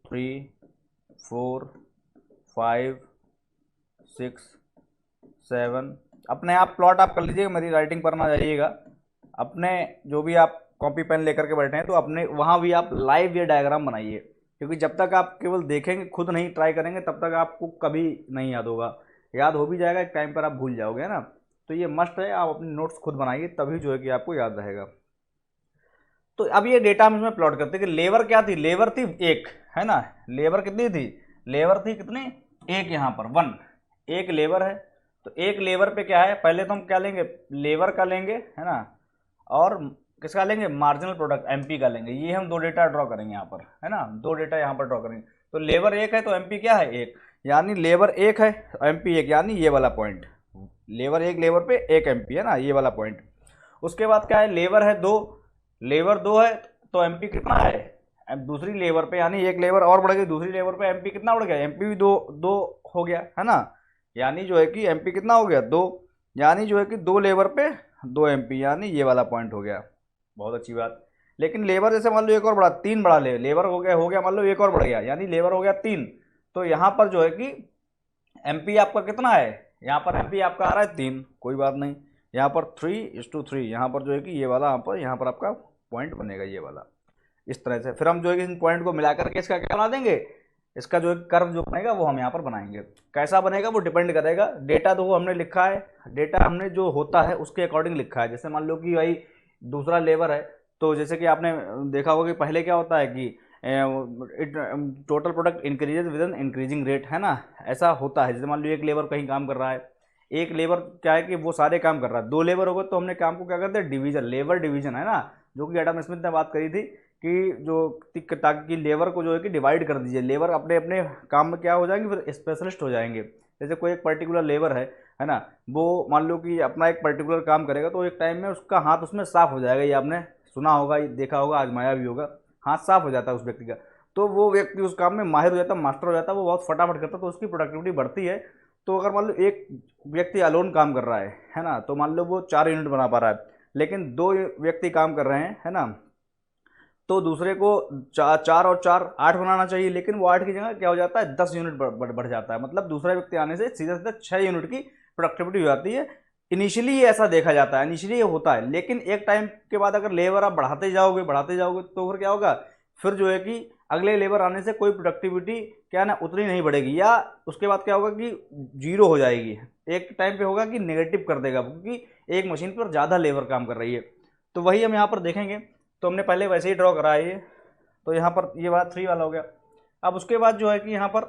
Speaker 1: 3 4 5 6 7। अपने आप प्लॉट आप कर लीजिएगा, मेरी राइटिंग पर ना जाइएगा, अपने जो भी आप कॉपी पेन लेकर के बैठे हैं तो अपने वहाँ भी आप लाइव ये डायग्राम बनाइए, क्योंकि जब तक आप केवल देखेंगे, खुद नहीं ट्राई करेंगे, तब तक आपको कभी नहीं याद होगा, याद हो भी जाएगा एक टाइम पर आप भूल जाओगे, है ना। तो ये मस्ट है, आप अपने नोट्स खुद बनाइए, तभी जो है कि आपको याद रहेगा। तो अब ये डेटा हम इसमें प्लॉट करते हैं कि लेबर क्या थी, लेबर थी 1, है ना, लेबर कितनी थी, लेबर थी कितनी 1, यहाँ पर 1, एक लेबर है। तो एक लेबर पे क्या है, पहले तो हम क्या लेंगे, लेबर का लेंगे, है ना, और किसका लेंगे, मार्जिनल प्रोडक्ट एमपी का लेंगे। ये हम 2 डेटा ड्रॉ करेंगे यहाँ पर, है ना, 2 डेटा यहाँ पर ड्रॉ करेंगे। तो लेबर 1 है तो एमपी क्या है 1, यानी लेबर एक है, एमपी एक, यानी ये वाला पॉइंट, लेबर एक, लेबर पे एक एमपी है ना, ये वाला पॉइंट। उसके बाद क्या है, लेबर है दो, लेबर दो है तो एमपी कितना है, दूसरी लेबर पे, यानी एक लेबर और बढ़ गई, दूसरी लेबर पे एमपी कितना बढ़ गया, एमपी भी दो दो हो गया है ना। यानी जो है कि एमपी कितना हो गया, दो, यानी जो है कि दो लेबर पे दो एमपी, यानी ये वाला पॉइंट हो गया। बहुत अच्छी बात। लेकिन लेबर जैसे मान लो एक और बढ़ा, तीन बढ़ा ले, लेबर हो गया मान लो एक और बढ़ गया, यानी लेबर हो गया तीन, तो यहाँ पर जो है कि एमपी आपका कितना है, यहाँ पर एमपी आपका आ रहा है तीन, कोई बात नहीं, यहाँ पर 3:3, यहाँ पर जो है कि ये वाला यहाँ पर आपका पॉइंट बनेगा ये वाला। इस तरह से फिर हम जो है कि इन पॉइंट को मिलाकर के इसका क्या बना देंगे, इसका जो कर्व जो बनेगा वो हम यहाँ पर बनाएंगे। कैसा बनेगा वो डिपेंड करेगा, डेटा तो वो हमने लिखा है, डेटा हमने जो होता है उसके अकॉर्डिंग लिखा है। जैसे मान लो कि भाई दूसरा लेबर है, तो जैसे कि आपने देखा होगा कि पहले क्या होता है कि total product increases with an increasing rate, है ना, ऐसा होता है। जैसे मान लो एक लेबर कहीं काम कर रहा है, एक लेबर क्या है कि वो सारे काम कर रहा है, दो लेबर होगा तो हमने काम को क्या करते हैं, डिवीजन, लेबर डिवीजन, है ना, जो कि एडम स्मिथ ने बात करी थी कि जो ताकि लेबर को जो है कि डिवाइड कर दीजिए, लेबर अपने अपने काम में क्या हो जाएंगे, फिर स्पेशलिस्ट हो जाएंगे। जैसे कोई एक पर्टिकुलर लेबर है ना, वो मान लो कि अपना एक पर्टिकुलर काम करेगा तो एक टाइम में उसका हाथ उसमें साफ हो जाएगा, ये आपने सुना होगा, देखा होगा, आजमाया भी होगा, हाथ साफ हो जाता है उस व्यक्ति का, तो वो व्यक्ति उस काम में माहिर हो जाता है, मास्टर हो जाता है, वो बहुत फटाफट करता है, तो उसकी प्रोडक्टिविटी बढ़ती है। तो अगर मान लो एक व्यक्ति अलोन काम कर रहा है ना, तो मान लो वो 4 यूनिट बना पा रहा है, लेकिन दो व्यक्ति काम कर रहे हैं, है ना, तो दूसरे को चार और चार 8 बनाना चाहिए, लेकिन वो 8 की जगह क्या हो जाता है, 10 यूनिट बढ़ जाता है, मतलब दूसरा व्यक्ति आने से सीधा सीधा 6 यूनिट की प्रोडक्टिविटी हो जाती है। इनिशियली ये ऐसा देखा जाता है, इनिशियली ये होता है, लेकिन एक टाइम के बाद अगर लेबर आप बढ़ाते जाओगे तो फिर क्या होगा, फिर जो है कि अगले लेबर आने से कोई प्रोडक्टिविटी क्या ना उतनी नहीं बढ़ेगी, या उसके बाद क्या होगा कि जीरो हो जाएगी, एक टाइम पे होगा कि नेगेटिव कर देगा, क्योंकि एक मशीन पर ज़्यादा लेबर काम कर रही है। तो वही हम यहाँ पर देखेंगे, तो हमने पहले वैसे ही ड्रॉ करा है ये, तो यहाँ पर ये वाला 3 वाला हो गया। अब उसके बाद जो है कि यहाँ पर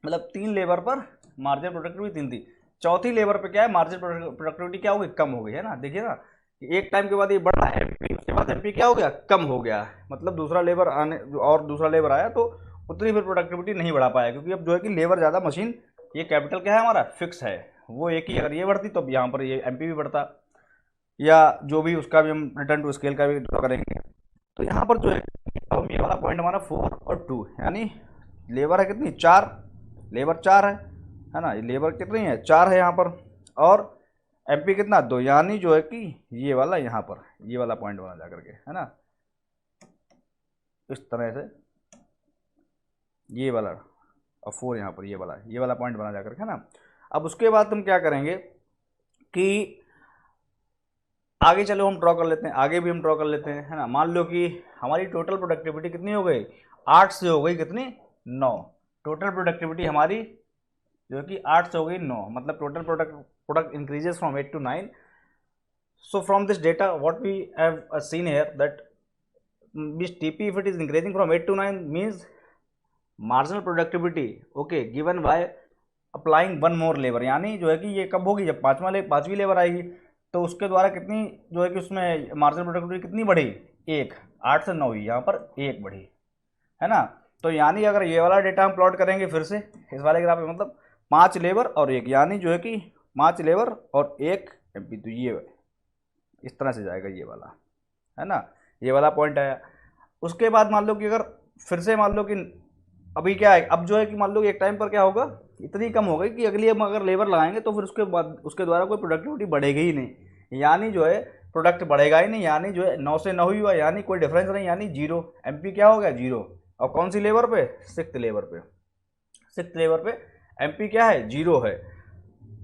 Speaker 1: मतलब 3 लेबर पर मार्जिन प्रोडक्टिविटी 3 थी, चौथी लेबर पे क्या है, मार्जिन प्रोडक्टिविटी क्या हो गई, कम हो गई, है ना। देखिए ना, एक टाइम के बाद ये बढ़ा एमपी, उसके बाद एमपी क्या हो गया, कम हो गया, मतलब दूसरा लेबर आने और दूसरा लेबर आया तो उतनी फिर प्रोडक्टिविटी नहीं बढ़ा पाया, क्योंकि अब जो है कि लेबर ज़्यादा, मशीन ये कैपिटल क्या है हमारा, फिक्स है, वो एक ही, अगर ये बढ़ती तो यहाँ पर ये एमपी भी बढ़ता, या जो भी उसका भी हम रिटर्न टू स्केल का भी ड्रॉ करेंगे। तो यहाँ पर जो है अब ये वाला पॉइंट हमारा 4 और 2, यानी लेबर है कितनी, 4, लेबर 4 है ना, ये लेबर कितनी है, 4 है यहाँ पर, और एमपी कितना, 2, यानी जो है कि ये वाला यहाँ पर ये वाला पॉइंट बना जा करके, है ना, इस तरह से ये वाला, और 4 यहाँ पर ये वाला पॉइंट बना जा करके, है ना। अब उसके बाद हम क्या करेंगे कि आगे चलो हम ड्रॉ कर लेते हैं, आगे भी हम ड्रॉ कर लेते हैं, है ना। मान लो कि हमारी टोटल प्रोडक्टिविटी कितनी हो गई, 8 से हो गई कितनी, 9, टोटल प्रोडक्टिविटी हमारी जो कि 8 से हो गई 9, मतलब total product increases from 8 to 9। So from this data what we have seen here that this TP, if it is increasing from 8 to 9, means marginal productivity okay given by applying 1 more labour, यानी जो है कि ये कब होगी, जब पांचवी labour आएगी, तो उसके द्वारा कितनी जो है कि उसमें मार्जिनल प्रोडक्टिविटी कितनी बढ़ी, 1, 8 से 9 हुई, यहाँ पर 1 बढ़ी, है ना। तो यानी अगर ये वाला डेटा हम प्लॉट करेंगे फिर से इस वाले ग्राफ में, मतलब 5 लेबर और 1, यानी जो है कि 5 लेबर और 1 एमपी, तो ये इस तरह से जाएगा ये वाला, है ना, ये वाला पॉइंट आया। उसके बाद मान लो कि अगर फिर से मान लो कि अभी क्या है, अब जो है कि मान लो एक टाइम पर क्या होगा, इतनी कम हो गई कि अगली हम अगर लेबर लगाएंगे तो फिर उसके बाद उसके द्वारा कोई प्रोडक्टिविटी बढ़ेगी ही नहीं, यानी जो है प्रोडक्ट बढ़ेगा ही नहीं, यानी जो है 9 से 9 ही हुआ, यानी कोई डिफरेंस नहीं, यानी जीरो, एमपी क्या हो गया, जीरो। और कौन सी लेबर पे, 6th लेबर पे एमपी क्या है, जीरो है।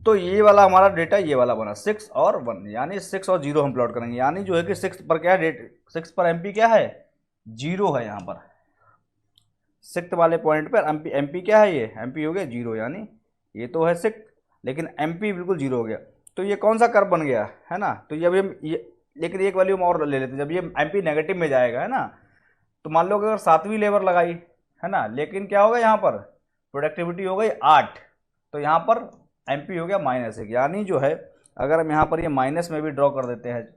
Speaker 1: तो ये वाला हमारा डेटा ये वाला बना 6 और 1, यानी 6 और 0 हम प्लॉट करेंगे, यानी जो है कि 6 पर क्या है, 6 पर एमपी क्या है, जीरो है, यहाँ पर 6 वाले पॉइंट पर एमपी क्या है, ये एमपी हो गया 0, यानी ये तो है 6 लेकिन एमपी बिल्कुल 0 हो गया। तो ये कौन सा कर्व बन गया, है ना। तो जब ये लेकिन एक वैल्यू हम और ले लेते हैं, जब ये एमपी नेगेटिव में जाएगा, है ना, तो मान लो कि अगर 7वीं लेबर लगाई, है ना, लेकिन क्या होगा यहाँ पर प्रोडक्टिविटी हो गई 8, तो यहाँ पर एमपी हो गया -1, यानी जो है अगर हम यहाँ पर ये माइनस में भी ड्रॉ कर देते हैं,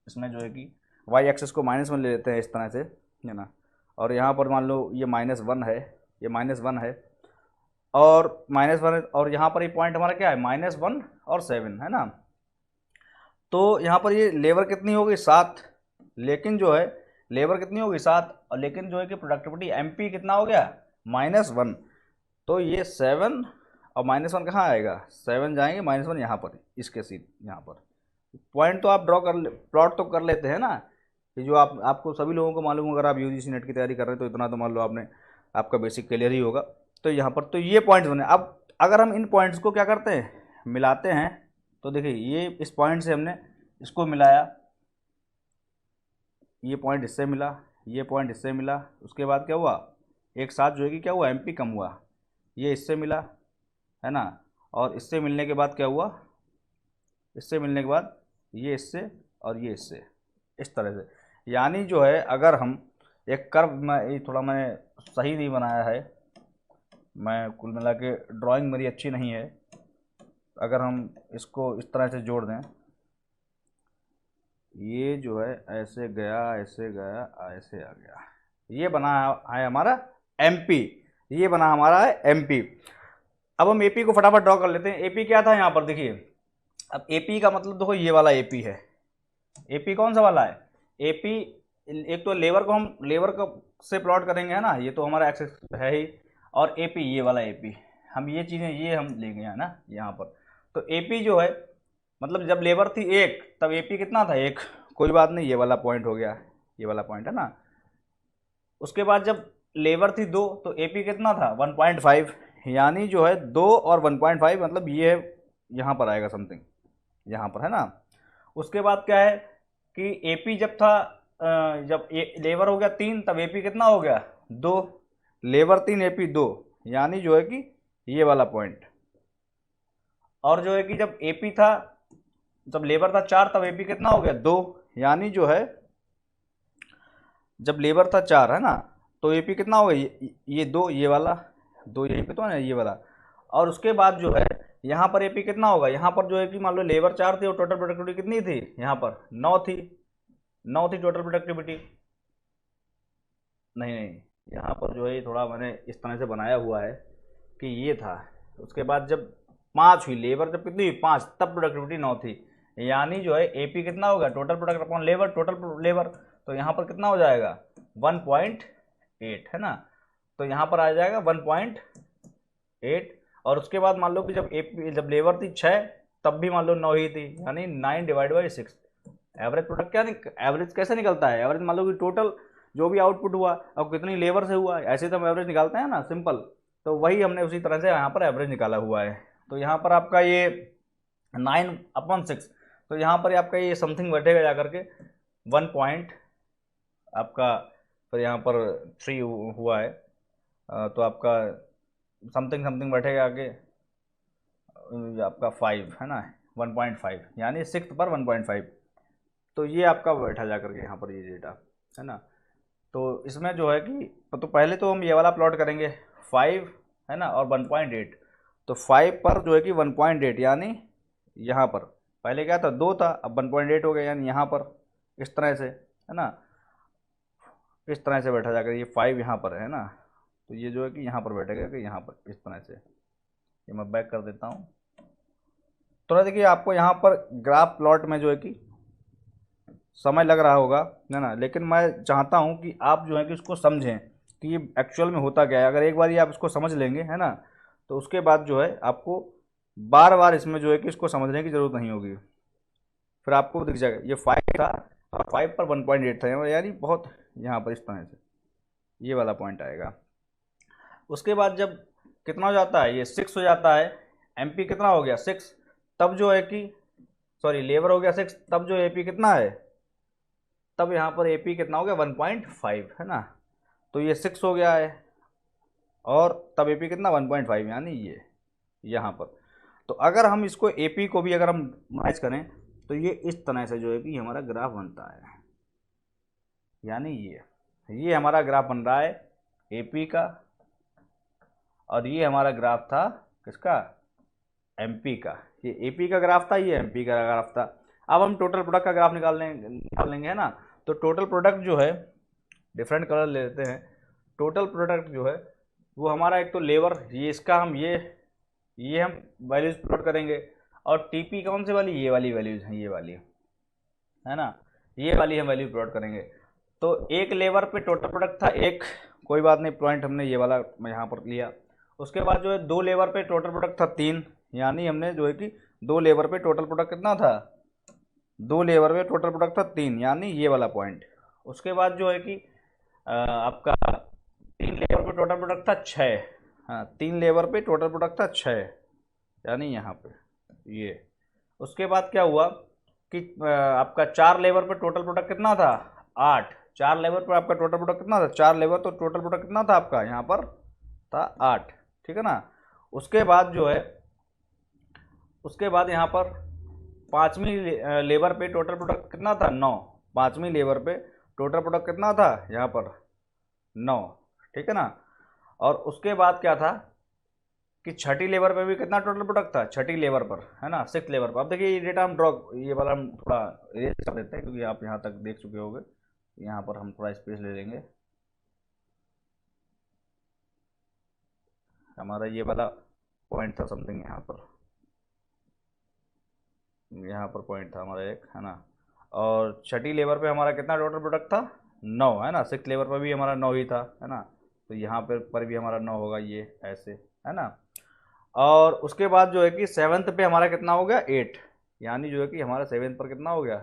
Speaker 1: इसमें जो है कि वाई एक्सिस को माइनस में ले लेते हैं इस तरह से, है ना, और यहाँ पर मान लो ये -1 है, ये -1 है, और -1 और यहाँ पर ये पॉइंट हमारा क्या है -1 और 7 है ना। तो यहाँ पर ये लेबर कितनी होगी 7, लेकिन जो है लेबर कितनी होगी 7 और लेकिन जो है कि प्रोडक्टिविटी एमपी कितना हो गया -1। तो ये 7 और -1 कहाँ आएगा, 7 जाएंगे -1 यहाँ पर, इसके सीट यहाँ पर पॉइंट तो आप ड्रॉ कर प्लॉट तो कर लेते हैं ना, कि जो आपको सभी लोगों को मालूम, अगर आप यूजीसी नेट की तैयारी कर रहे हैं तो इतना तो मान लो आपने, आपका बेसिक क्लियर ही होगा। तो यहाँ पर तो ये पॉइंट्स बने। अब अगर हम इन पॉइंट्स को क्या करते हैं, मिलाते हैं, तो देखिए ये इस पॉइंट से हमने इसको मिलाया, ये पॉइंट इससे मिला, ये पॉइंट इससे मिला, उसके बाद क्या हुआ, एक साथ जो है कि क्या हुआ एमपी कम हुआ, ये इससे मिला है ना, और इससे मिलने के बाद क्या हुआ, इससे मिलने के बाद ये इससे और ये इससे, इस तरह से। यानी जो है अगर हम एक कर्व में, ये थोड़ा मैंने सही नहीं बनाया है, मैं कुल मिला के ड्राइंग मेरी अच्छी नहीं है, अगर हम इसको इस तरह से जोड़ दें, ये जो है ऐसे गया ऐसे गया ऐसे आ गया, ये बना है हमारा एमपी, ये बना हमारा है एमपी। अब हम एपी को फटाफट ड्रॉ कर लेते हैं। एपी क्या था यहाँ पर देखिए, अब एपी का मतलब देखो ये वाला एपी है, एपी कौन सा वाला है, एपी एक तो लेबर को हम लेबर को से प्लॉट करेंगे है ना, ये तो हमारा एक्सेस है ही, और एपी ये वाला एपी, हम ये चीज़ें ये हम लेंगे है ना यहाँ पर। तो एपी जो है मतलब जब लेबर थी 1 तब एपी कितना था 1, कोई बात नहीं, ये वाला पॉइंट हो गया, ये वाला पॉइंट है ना। उसके बाद जब लेबर थी 2 तो एपी कितना था 1.5, यानी जो है 2 और 1.5 मतलब ये यहाँ पर आएगा समथिंग, यहाँ पर है ना। उसके बाद क्या है कि एपी जब था जब लेबर हो गया 3 तब एपी कितना हो गया 2, लेबर 3 एपी 2, यानी जो है कि ये वाला पॉइंट। और जो है कि जब एपी था, जब लेबर था 4 तब एपी कितना हो गया 2, यानी जो है जब लेबर था 4 है ना, तो एपी कितना हो गया ये 2, ये वाला 2 यहीं पे तो है ना ये वाला। और उसके बाद जो है यहाँ पर एपी कितना होगा, यहाँ पर जो है कि मान लो लेबर 4 थी और टोटल प्रोडक्टिविटी कितनी थी, यहाँ पर 9 थी, 9 थी टोटल प्रोडक्टिविटी। नहीं नहीं, यहाँ पर जो है थोड़ा मैंने इस तरह से बनाया हुआ है कि ये था। उसके बाद जब 5 हुई लेबर, जब कितनी हुई 5 तब प्रोडक्टिविटी 9 थी, यानी जो है एपी कितना होगा total product upon labour, total labour, तो यहाँ पर कितना हो जाएगा 1.8 है ना। तो यहाँ पर आ जाएगा 1.8। और उसके बाद मान लो कि जब लेबर थी 6 तब भी मान लो 9 ही थी, यानी 9/6। एवरेज प्रोडक्ट क्या एवरेज कैसे निकलता है, एवरेज मान लो कि टोटल जो भी आउटपुट हुआ अब कितनी लेबर से हुआ, ऐसे तो हम एवरेज निकालते हैं ना सिंपल, तो वही हमने उसी तरह से यहाँ पर एवरेज निकाला हुआ है। तो यहाँ पर आपका ये 9/6, तो यहाँ पर आपका ये समथिंग बैठेगा जा करके 1 पॉइंट आपका, फिर यहाँ पर 3 हुआ है, तो आपका समथिंग समथिंग बैठेगा आगे आपका 5 है ना, 1.5 यानी 6 पर 1.5। तो ये आपका बैठा जा करके यहाँ पर ये डेटा है ना। तो इसमें जो है कि तो पहले तो हम ये वाला प्लॉट करेंगे 5 है ना और 1.8। तो 5 पर जो है कि 1.8 यानी यहाँ पर पहले क्या था 2 था, अब 1.8 हो गया, यानी यहाँ पर इस तरह से है ना, इस तरह से बैठा जाकर ये 5 यहाँ पर है ना, तो ये जो है कि यहाँ पर बैठेगा कि यहाँ पर इस तरह से। ये मैं बैक कर देता हूँ थोड़ा, देखिए आपको यहाँ पर ग्राफ प्लॉट में जो है कि समय लग रहा होगा है ना, लेकिन मैं चाहता हूँ कि आप जो है कि उसको समझें कि ये एक्चुअल में होता क्या है। अगर एक बार ये आप इसको समझ लेंगे है ना, तो उसके बाद जो है आपको बार बार इसमें जो है कि इसको समझने की ज़रूरत नहीं होगी, फिर आपको दिख जाएगा ये 5 था और 5 पर 1.8 था, यानी बहुत यहाँ पर इस तरह से ये वाला पॉइंट आएगा। उसके बाद जब कितना हो जाता है ये 6 हो जाता है, एमपी कितना हो गया 6, तब जो है कि सॉरी लेबर हो गया 6, तब जो एपी कितना है, तब यहाँ पर एपी कितना हो गया 1.5 है ना। तो ये 6 हो गया है और तब एपी कितना 1.5 यानी ये यहाँ पर। तो अगर हम इसको एपी को भी अगर हम मैच करें तो ये इस तरह से जो है कि हमारा ग्राफ बनता है, यानी ये हमारा ग्राफ बन रहा है एपी का, और ये हमारा ग्राफ था किसका एमपी का। ये एपी का ग्राफ था, ये एमपी का ग्राफ था। अब हम टोटल प्रोडक्ट का ग्राफ निकाल लेंगे है ना। तो टोटल प्रोडक्ट जो है डिफरेंट कलर ले लेते हैं, टोटल प्रोडक्ट जो है वो हमारा एक तो लेबर, ये इसका हम ये हम वैल्यूज प्लॉट करेंगे, और टीपी कौन सी वाली, ये वाली वैल्यूज हैं, ये वाली है ना, ये वाली हम वैल्यू प्लॉट करेंगे। तो एक लेबर पे टोटल प्रोडक्ट था एक, कोई बात नहीं, पॉइंट हमने ये वाला मैं यहाँ पर लिया। उसके बाद जो है दो लेबर पे टोटल प्रोडक्ट था 3, यानी हमने जो है कि दो लेबर पे टोटल प्रोडक्ट कितना था, दो लेबर पे टोटल प्रोडक्ट था 3, यानी ये वाला पॉइंट। उसके बाद जो है कि आपका 3 लेबर पे टोटल प्रोडक्ट था 6, हाँ 3 लेबर पे टोटल प्रोडक्ट था 6, यानी यहाँ पे ये। उसके बाद क्या हुआ कि आपका 4 लेबर पे टोटल प्रोडक्ट कितना था, 8, 4 लेबर पर आपका टोटल प्रोडक्ट कितना था, 4 लेबर, तो टोटल प्रोडक्ट कितना था आपका यहाँ पर था 8, ठीक है ना। उसके बाद जो है, उसके बाद यहाँ पर पाँचवीं लेबर पे टोटल प्रोडक्ट कितना था, 9, पाँचवीं लेबर पे टोटल प्रोडक्ट कितना था यहाँ पर 9, ठीक है ना। और उसके बाद क्या था कि छठी लेबर पे भी कितना टोटल प्रोडक्ट था, छठी लेबर पर, है ना, 6th लेबर पर। अब देखिए ये डेटा हम ड्रॉ, ये वाला हम थोड़ा इरेज कर देते हैं, क्योंकि आप यहाँ तक देख चुके होंगे। यहाँ पर हम थोड़ा स्पेस ले लेंगे, हमारा ये वाला पॉइंट था समथिंग यहाँ पर पॉइंट था हमारा एक, है ना। और छठी लेबर पे हमारा कितना टोटल प्रोडक्ट था, 9, है ना। 6th लेबर पर भी हमारा 9 ही था, है ना। तो यहाँ पर भी हमारा 9 होगा, ये ऐसे, है ना। और उसके बाद जो है कि 7th पे हमारा कितना हो गया, 8, यानी जो है कि हमारा 7th पर कितना हो गया,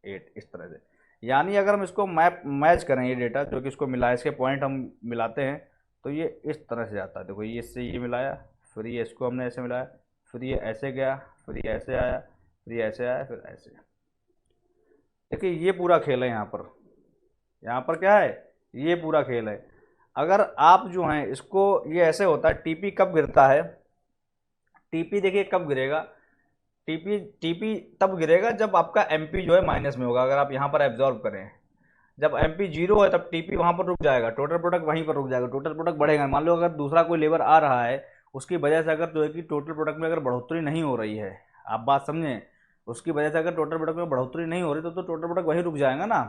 Speaker 1: 8, इस तरह से। यानी अगर हम इसको मैच करें, ये डेटा जो कि इसको मिला, इसके पॉइंट हम मिलाते हैं, तो ये इस तरह से जाता है। देखो ये इससे ये मिलाया, फिर ये इसको हमने ऐसे मिलाया, फिर ये ऐसे गया, फिर ये ऐसे आया, फिर ये ऐसे आया, फिर ऐसे। देखिए ये पूरा खेल है यहाँ पर क्या है, ये पूरा खेल है। अगर आप जो हैं इसको, ये ऐसे होता है, टीपी कब गिरता है, टीपी देखिए कब गिरेगा, टीपी टीपी तब गिरेगा जब आपका एमपी जो है माइनस में होगा। अगर आप यहाँ पर एब्जॉर्व करें, जब एमपी 0 है तब टीपी वहाँ पर रुक जाएगा, टोटल प्रोडक्ट वहीं पर रुक जाएगा, टोटल प्रोडक्ट बढ़ेगा। मान लो अगर दूसरा कोई लेबर आ रहा है, उसकी वजह से अगर जो है कि टोटल प्रोडक्ट में अगर बढ़ोतरी नहीं हो रही है, आप बात समझें, उसकी वजह से अगर टोटल प्रोडक्ट में बढ़ोतरी नहीं हो रही तो टोटल प्रोडक्ट वहीं रुक जाएगा ना,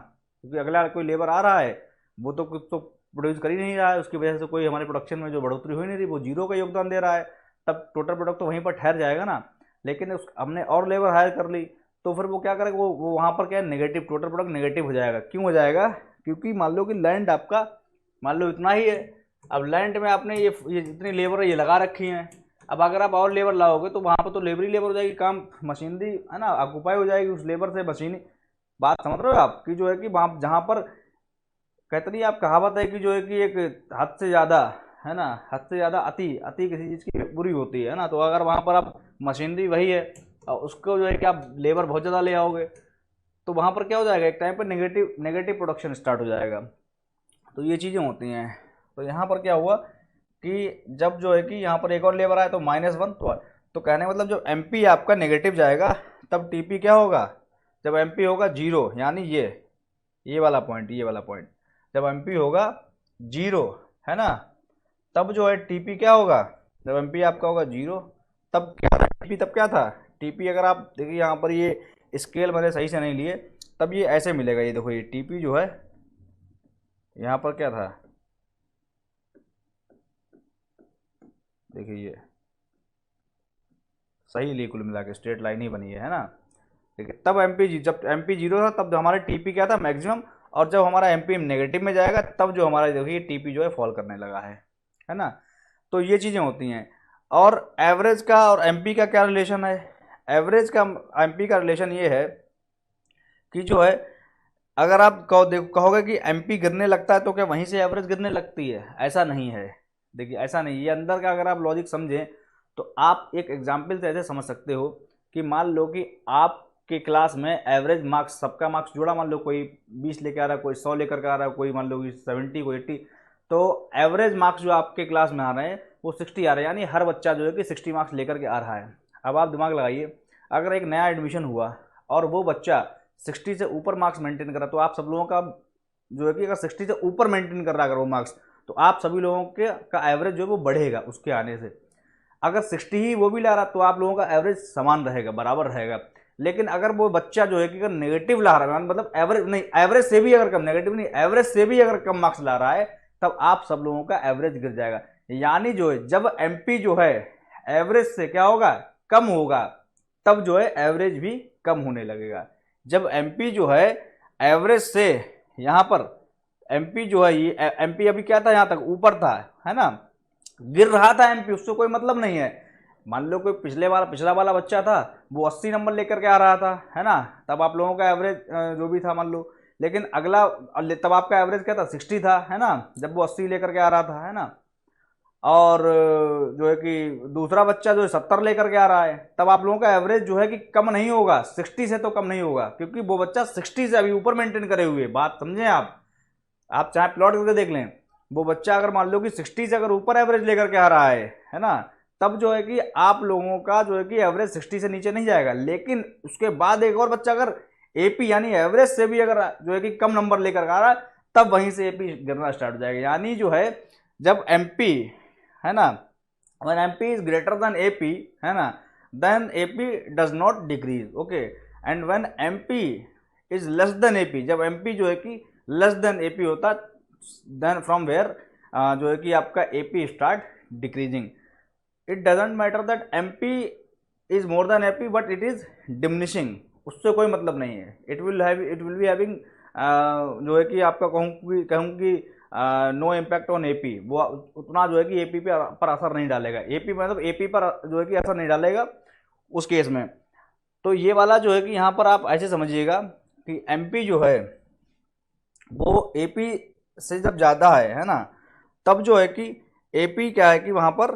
Speaker 1: क्योंकि अगला कोई लेबर आ रहा है, वो तो कुछ तो प्रोड्यूस कर ही नहीं रहा है, उसकी वजह से कोई हमारे प्रोडक्शन में जो बढ़ोतरी हो ही नहीं रही, वो 0 का योगदान दे रहा है, तब टोटल प्रोडक्ट तो वहीं पर ठहर जाएगा ना। लेकिन उस हमने और लेबर हायर कर ली, तो फिर वो क्या करेगा, वो वहाँ पर क्या है, नेगेटिव, टोटल प्रोडक्ट नेगेटिव हो जाएगा। क्यों हो जाएगा, क्योंकि मान लो कि लैंड आपका, मान लो इतना ही है, अब लैंड में आपने ये जितनी लेबर है ये लगा रखी हैं, अब अगर आप और लेबर लाओगे तो वहाँ पर तो लेबर ही लेबर हो जाएगी, काम मशीनरी, है ना, ऑक्यूपाई हो जाएगी उस लेबर से मशीनी। बात समझ रहे हो आप, कि जो है कि वहाँ जहाँ पर कहते नहीं, आप कहावत है कि जो है कि एक हद से ज़्यादा, है ना, हद से ज़्यादा अति, अति किसी चीज़ की बुरी होती है ना। तो अगर वहाँ पर आप मशीनरी वही है और उसको जो है कि आप लेबर बहुत ज़्यादा ले आओगे, तो वहाँ पर क्या हो जाएगा, एक टाइम पर नेगेटिव नेगेटिव प्रोडक्शन स्टार्ट हो जाएगा। तो ये चीज़ें होती हैं। तो यहाँ पर क्या हुआ कि जब जो है कि यहाँ पर एक और लेबर आया तो -1, तो कहने का मतलब जब एमपी आपका नेगेटिव जाएगा तब टीपी क्या होगा, जब एमपी होगा 0, यानी ये वाला पॉइंट, ये वाला पॉइंट, जब एमपी होगा 0, है ना, तब जो है टीपी क्या होगा, जब एमपी आपका होगा 0, तब क्या था टीपी, तब क्या था टीपी, अगर आप देखिए यहाँ पर ये स्केल मैंने सही से नहीं लिए, तब ये ऐसे मिलेगा, ये देखो ये टीपी जो है यहाँ पर क्या था, देखिए ये सही ली, कुल मिला के स्ट्रेट लाइन ही बनी है ना। देखिए तब एमपी, जब एमपी 0 था तब हमारा टीपी क्या था, मैक्सिमम, और जब हमारा एमपी नेगेटिव में जाएगा तब जो हमारा देखिए टीपी जो है फॉल करने लगा है ना। तो ये चीज़ें होती हैं। और एवरेज का और एमपी का क्या रिलेशन है, एवरेज का एमपी का रिलेशन ये है कि जो है, अगर आप कहोगे कि एमपी गिरने लगता है तो क्या वहीं से एवरेज गिरने लगती है, ऐसा नहीं है। देखिए ऐसा नहीं, ये अंदर का अगर आप लॉजिक समझें तो आप एक एग्जाम्पल से ऐसे समझ सकते हो कि मान लो कि आपके क्लास में एवरेज मार्क्स, सबका मार्क्स जोड़ा, मान लो कोई 20 लेकर आ रहा है, कोई 100 लेकर आ रहा है, कोई मान लो कि 70, कोई 80, तो एवरेज मार्क्स जो आपके क्लास में आ रहे हैं वो 60 आ रहे हैं, यानी हर बच्चा जो है कि 60 मार्क्स लेकर के आ रहा है। अब आप दिमाग लगाइए, अगर एक नया एडमिशन हुआ और वो बच्चा 60 से ऊपर मार्क्स मेंटेन कर रहा, तो आप सब लोगों का जो है कि अगर 60 से ऊपर मेंटेन कर रहा अगर वो मार्क्स, तो आप सभी लोगों के का एवरेज जो है वो बढ़ेगा उसके आने से। अगर 60 ही वो भी ला रहा तो आप लोगों का एवरेज समान रहेगा, बराबर रहेगा। लेकिन अगर वो बच्चा जो है कि अगर नेगेटिव ला रहा है, मतलब एवरेज नहीं, एवरेज से भी अगर कम, नेगेटिव नहीं, एवरेज से भी अगर कम मार्क्स ला रहा है, तब आप सब लोगों का एवरेज गिर जाएगा। यानी जो है जब एमपी जो है एवरेज से क्या होगा, कम होगा, तब जो है एवरेज भी कम होने लगेगा। जब एमपी जो है एवरेज से, यहाँ पर एमपी जो है, ये एमपी अभी क्या था, यहाँ तक ऊपर था, है ना, गिर रहा था एमपी, उससे कोई मतलब नहीं है। मान लो कोई पिछला वाला बच्चा था, वो 80 नंबर लेकर के आ रहा था, है ना, तब आप लोगों का एवरेज जो भी था मान लो, लेकिन अगला, तब आपका एवरेज क्या था, 60 था, है ना, जब वो 80 लेकर के आ रहा था, है ना। और जो है कि दूसरा बच्चा जो है 70 लेकर के आ रहा है, तब आप लोगों का एवरेज जो है कि कम नहीं होगा, 60 से तो कम नहीं होगा, क्योंकि वो बच्चा 60 से अभी ऊपर मेंटेन करे हुए। बात समझें आप चाहे प्लॉट करके देख लें, वो बच्चा अगर मान लो कि 60 से अगर ऊपर एवरेज लेकर के आ रहा है ना, तब जो है कि आप लोगों का जो है कि एवरेज 60 से नीचे नहीं जाएगा। लेकिन उसके बाद एक और बच्चा अगर एपी यानी एवरेज से भी अगर जो है कि कम नंबर लेकर आ रहा है, तब वहीं से एपी गिरना स्टार्ट हो जाएगा। यानी जो है जब एमपी, है ना, when MP is greater than AP, है ना, then AP does not decrease, okay, and when MP is less than AP, जब MP जो है कि less than AP होता, then from where जो है कि आपका AP start decreasing. It doesn't matter that MP is more than AP, but it is diminishing, उससे कोई मतलब नहीं है। it will be having जो है कि आपका कहूँगी नो इम्पैक्ट ऑन एपी, वो उतना जो है कि एपी पर असर नहीं डालेगा, एपी मतलब एपी पर जो है कि असर नहीं डालेगा उस केस में। तो ये वाला जो है कि यहाँ पर आप ऐसे समझिएगा कि एमपी जो है वो एपी से जब ज़्यादा है ना, तब जो है कि एपी क्या है कि वहाँ पर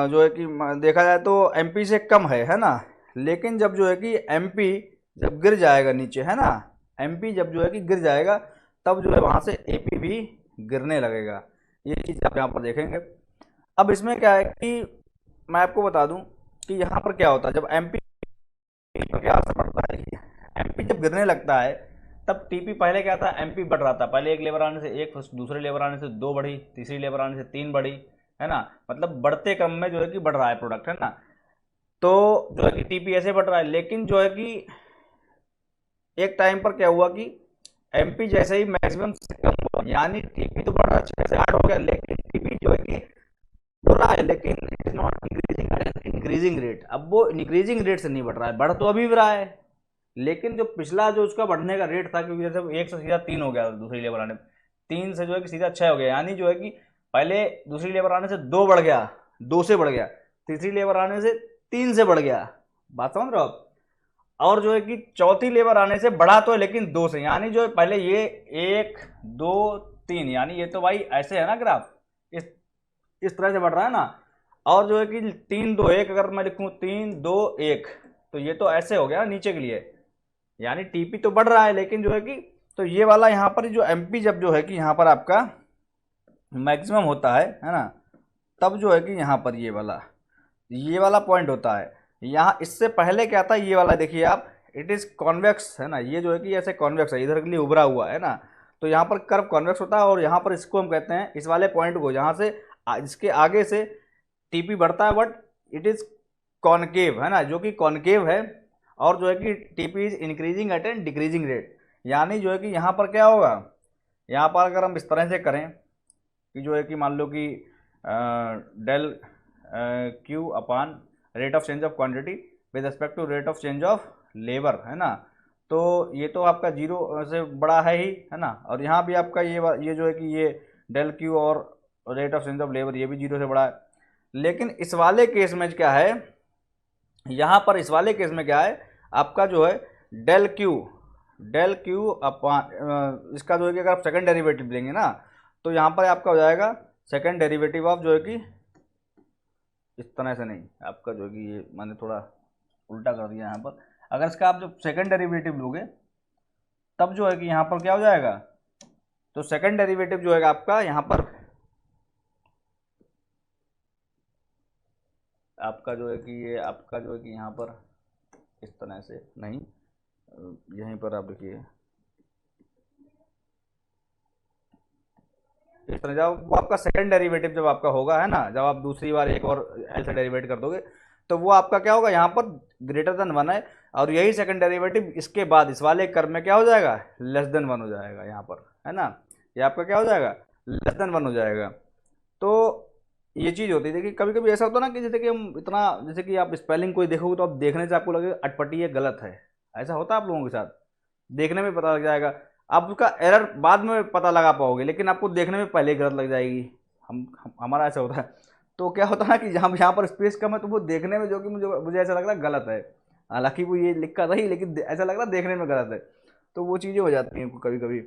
Speaker 1: जो है कि देखा जाए तो एमपी से कम है ना। लेकिन जब जो है कि एमपी जब गिर जाएगा नीचे, है ना, एमपी जब जो है कि गिर जाएगा, तब जो है वहाँ से एपी भी गिरने लगेगा। ये चीज़ आप यहाँ पर देखेंगे। अब इसमें क्या है कि मैं आपको बता दूं कि यहाँ पर क्या होता है जब एमपी पर क्या असर पड़ता है। एमपी जब गिरने लगता है तब टीपी, पहले क्या था, एमपी बढ़ रहा था, पहले एक लेबर आने से एक, दूसरे लेबर आने से दो बढ़ी, तीसरी लेबर आने से तीन बढ़ी, है ना, मतलब बढ़ते क्रम में जो है कि बढ़ रहा है प्रोडक्ट, है ना। तो जो है कि टीपी ऐसे बढ़ रहा है, लेकिन जो है कि एक टाइम पर क्या हुआ कि एमपी जैसे ही मैक्सिमम से कम हुआ, यानी टीपी तो बढ़ा 6 से 8 हो गया, लेकिन टीपी जो है कि बढ़ रहा है, लेकिन it is not increasing rate. अब वो इंक्रीजिंग रेट से नहीं बढ़ रहा है, बढ़ तो अभी भी रहा है, लेकिन जो पिछला जो उसका बढ़ने का रेट था, क्योंकि जैसे 1 से सीधा 3 हो गया दूसरी लेबर आने, 3 से जो है कि सीधा 6 हो गया, यानी जो है कि पहले दूसरी लेबर आने से 2 बढ़ गया, 2 से बढ़ गया, तीसरी लेबर आने से 3 से बढ़ गया। बात समझ रहे हो आप। और जो है कि चौथी लेबर आने से बढ़ा तो है, लेकिन 2 से, यानी जो है पहले ये 1 2 3, यानी ये तो भाई ऐसे है ना ग्राफ, इस तरह से बढ़ रहा है ना। और जो है कि 3 2 1 अगर मैं लिखूं 3 2 1, तो ये तो ऐसे हो गया नीचे के लिए, यानी टीपी तो बढ़ रहा है, लेकिन जो है कि तो ये वाला यहाँ पर जो एमपी जब जो है कि यहाँ पर आपका मैक्सिमम होता है ना, तब जो है कि यहाँ पर ये वाला पॉइंट होता है। यहाँ इससे पहले क्या था, ये वाला देखिए आप, इट इज़ कॉन्वेक्स, है ना, ये जो है कि ऐसे कॉन्वेक्स है, इधर के लिए उभरा हुआ है ना, तो यहाँ पर कर्व कॉन्वेक्स होता है, और यहाँ पर इसको हम कहते हैं, इस वाले पॉइंट को, जहाँ से इसके आगे से टीपी बढ़ता है, बट इट इज़ कॉनकेव, है ना, जो कि कॉनकेव है, और जो है कि TP is increasing at an decreasing rate. यानी जो है कि यहाँ पर क्या होगा, यहाँ पर अगर हम इस तरह से करें कि जो है कि मान लो कि del Q upon rate of change of quantity with respect to rate of change of labour, है ना, तो ये तो आपका 0 से बड़ा है ही, है ना, और यहाँ भी आपका ये जो है कि ये डेल क्यू और rate of change of labour ये भी 0 से बड़ा है। लेकिन इस वाले केस में क्या है, यहाँ पर इस वाले केस में क्या है, आपका जो है डेल क्यू अपान इसका जो है कि अगर आप सेकंड डेरिवेटिव लेंगे ना, तो यहाँ पर आपका हो जाएगा सेकंड डेरिवेटिव ऑफ जो है कि इस तरह से नहीं, आपका जो है कि ये मैंने थोड़ा उल्टा कर दिया यहाँ पर। अगर इसका आप जब सेकंड डेरिवेटिव लोगे, तब जो है कि यहाँ पर क्या हो जाएगा, तो सेकंड डेरिवेटिव जो है आपका यहाँ पर आपका जो है कि ये आपका जो है कि यहाँ पर इस तरह से नहीं, यहीं पर आप देखिए इस तरह, जब वो आपका सेकंड डेरिवेटिव जब आपका होगा, है ना, जब आप दूसरी बार एक और ऐसे डेरिवेट कर दोगे, तो वो आपका क्या होगा, यहाँ पर ग्रेटर देन 1 है, और यही सेकंड डेरिवेटिव इसके बाद इस वाले कर्व में क्या हो जाएगा, लेस देन 1 हो जाएगा यहाँ पर, है ना, ये आपका क्या हो जाएगा, लेस देन 1 हो जाएगा। तो ये चीज़ होती है। देखिए कभी कभी ऐसा होता है ना कि जैसे कि हम इतना, जैसे कि आप स्पेलिंग कोई देखोगे तो आप देखने से आपको लगेगा अटपटी है, गलत है। ऐसा होता है आप लोगों के साथ? देखने में पता लग जाएगा, आप उसका एरर बाद में पता लगा पाओगे, लेकिन आपको देखने में पहले ही गलत लग जाएगी। हमारा ऐसा होता है। तो क्या होता है ना कि जहाँ यहाँ पर स्पेस कम है तो वो देखने में जो कि मुझे मुझे ऐसा लग रहा है गलत है, हालांकि वो ये लिखा सही, लेकिन ऐसा लग रहा है देखने में गलत है। तो वो चीज़ें हो जाती हैं कभी कभी।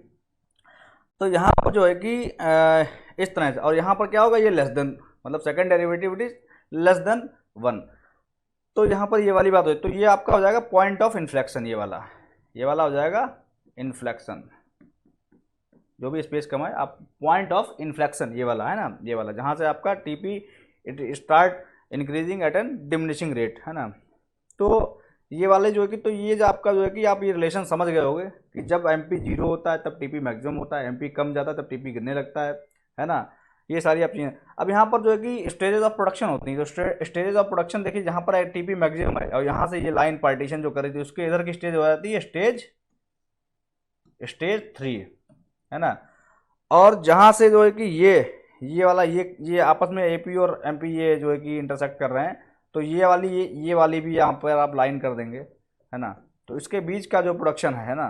Speaker 1: तो यहाँ पर जो है कि इस तरह से, और यहाँ पर क्या होगा, ये लेस देन, मतलब second derivative it is less than 1। तो यहाँ पर ये वाली बात हो, तो ये आपका हो जाएगा पॉइंट ऑफ इन्फ्लेक्शन, ये वाला हो जाएगा इन्फ्लेक्शन। जो भी स्पेस कम है आप पॉइंट ऑफ इन्फ्लेक्शन, ये वाला है ना, ये वाला जहाँ से आपका TP it start increasing at an diminishing rate, है ना। तो ये वाले जो है कि, तो ये जो आपका जो है कि आप ये रिलेशन समझ गए होंगे कि जब एमपी जीरो होता है तब टीपी मैक्सिमम होता है, एमपी कम जाता है तब टीपी गिरने लगता है ना। ये सारी आप चीज़ें। अब यहाँ पर जो है कि स्टेजेस ऑफ प्रोडक्शन होती हैं, तो स्टेजेस ऑफ प्रोडक्शन देखिए, जहाँ पर टीपी मैक्सिमम है और यहाँ से ये लाइन पार्टीशन जो करी थी उसके इधर की स्टेज हो जाती है स्टेज 3, है ना। और जहाँ से जो है कि ये वाला ये आपस में एपी और एमपी ये जो है कि इंटरसेक्ट कर रहे हैं, तो ये वाली भी यहाँ पर आप लाइन कर देंगे, है ना। तो इसके बीच का जो प्रोडक्शन है ना,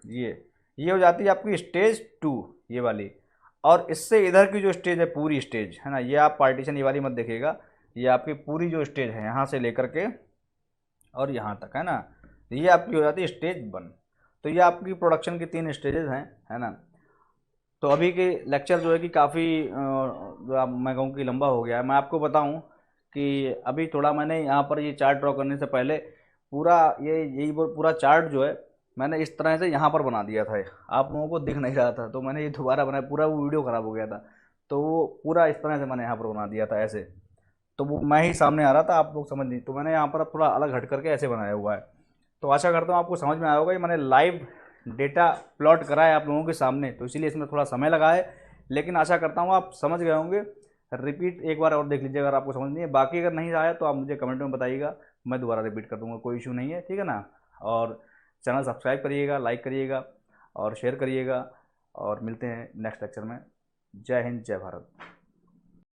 Speaker 1: ये हो जाती है आपकी स्टेज 2, ये वाली। और इससे इधर की जो स्टेज है, पूरी स्टेज, है ना, ये आप पार्टीशन ये वाली मत देखिएगा, ये आपकी पूरी जो स्टेज है यहाँ से लेकर के और यहाँ तक, है ना, ये आपकी हो जाती है स्टेज 1। तो ये आपकी प्रोडक्शन की 3 स्टेजेस हैं, है ना। तो अभी के लेक्चर जो है कि काफ़ी जो आप मैं कहूँ कि लंबा हो गया है। मैं आपको बताऊँ कि अभी थोड़ा मैंने यहाँ पर ये चार्ट ड्रॉ करने से पहले पूरा यही पूरा चार्ट जो है मैंने इस तरह से यहाँ पर बना दिया था, आप लोगों को दिख नहीं रहा था, तो मैंने ये दोबारा बनाया, पूरा वो वीडियो ख़राब हो गया था, तो वो पूरा इस तरह से मैंने यहाँ पर बना दिया था ऐसे। तो वो मैं ही सामने आ रहा था, आप लोग समझ नहीं, तो मैंने यहाँ पर अब थोड़ा अलग हट करके ऐसे बनाया हुआ है। तो आशा करता हूँ आपको समझ में आया होगा। ये मैंने लाइव डेटा प्लॉट करा है आप लोगों के सामने, तो इसीलिए इसमें थोड़ा समय लगा है, लेकिन आशा करता हूँ आप समझ गए होंगे। रिपीट एक बार और देख लीजिए अगर आपको समझ नहीं है, बाकी अगर नहीं आया तो आप मुझे कमेंट में बताइएगा, मैं दोबारा रिपीट कर दूंगा, कोई इशू नहीं है, ठीक है ना। और चैनल सब्सक्राइब करिएगा, लाइक करिएगा और शेयर करिएगा, और मिलते हैं नेक्स्ट लेक्चर में। जय हिंद, जय भारत।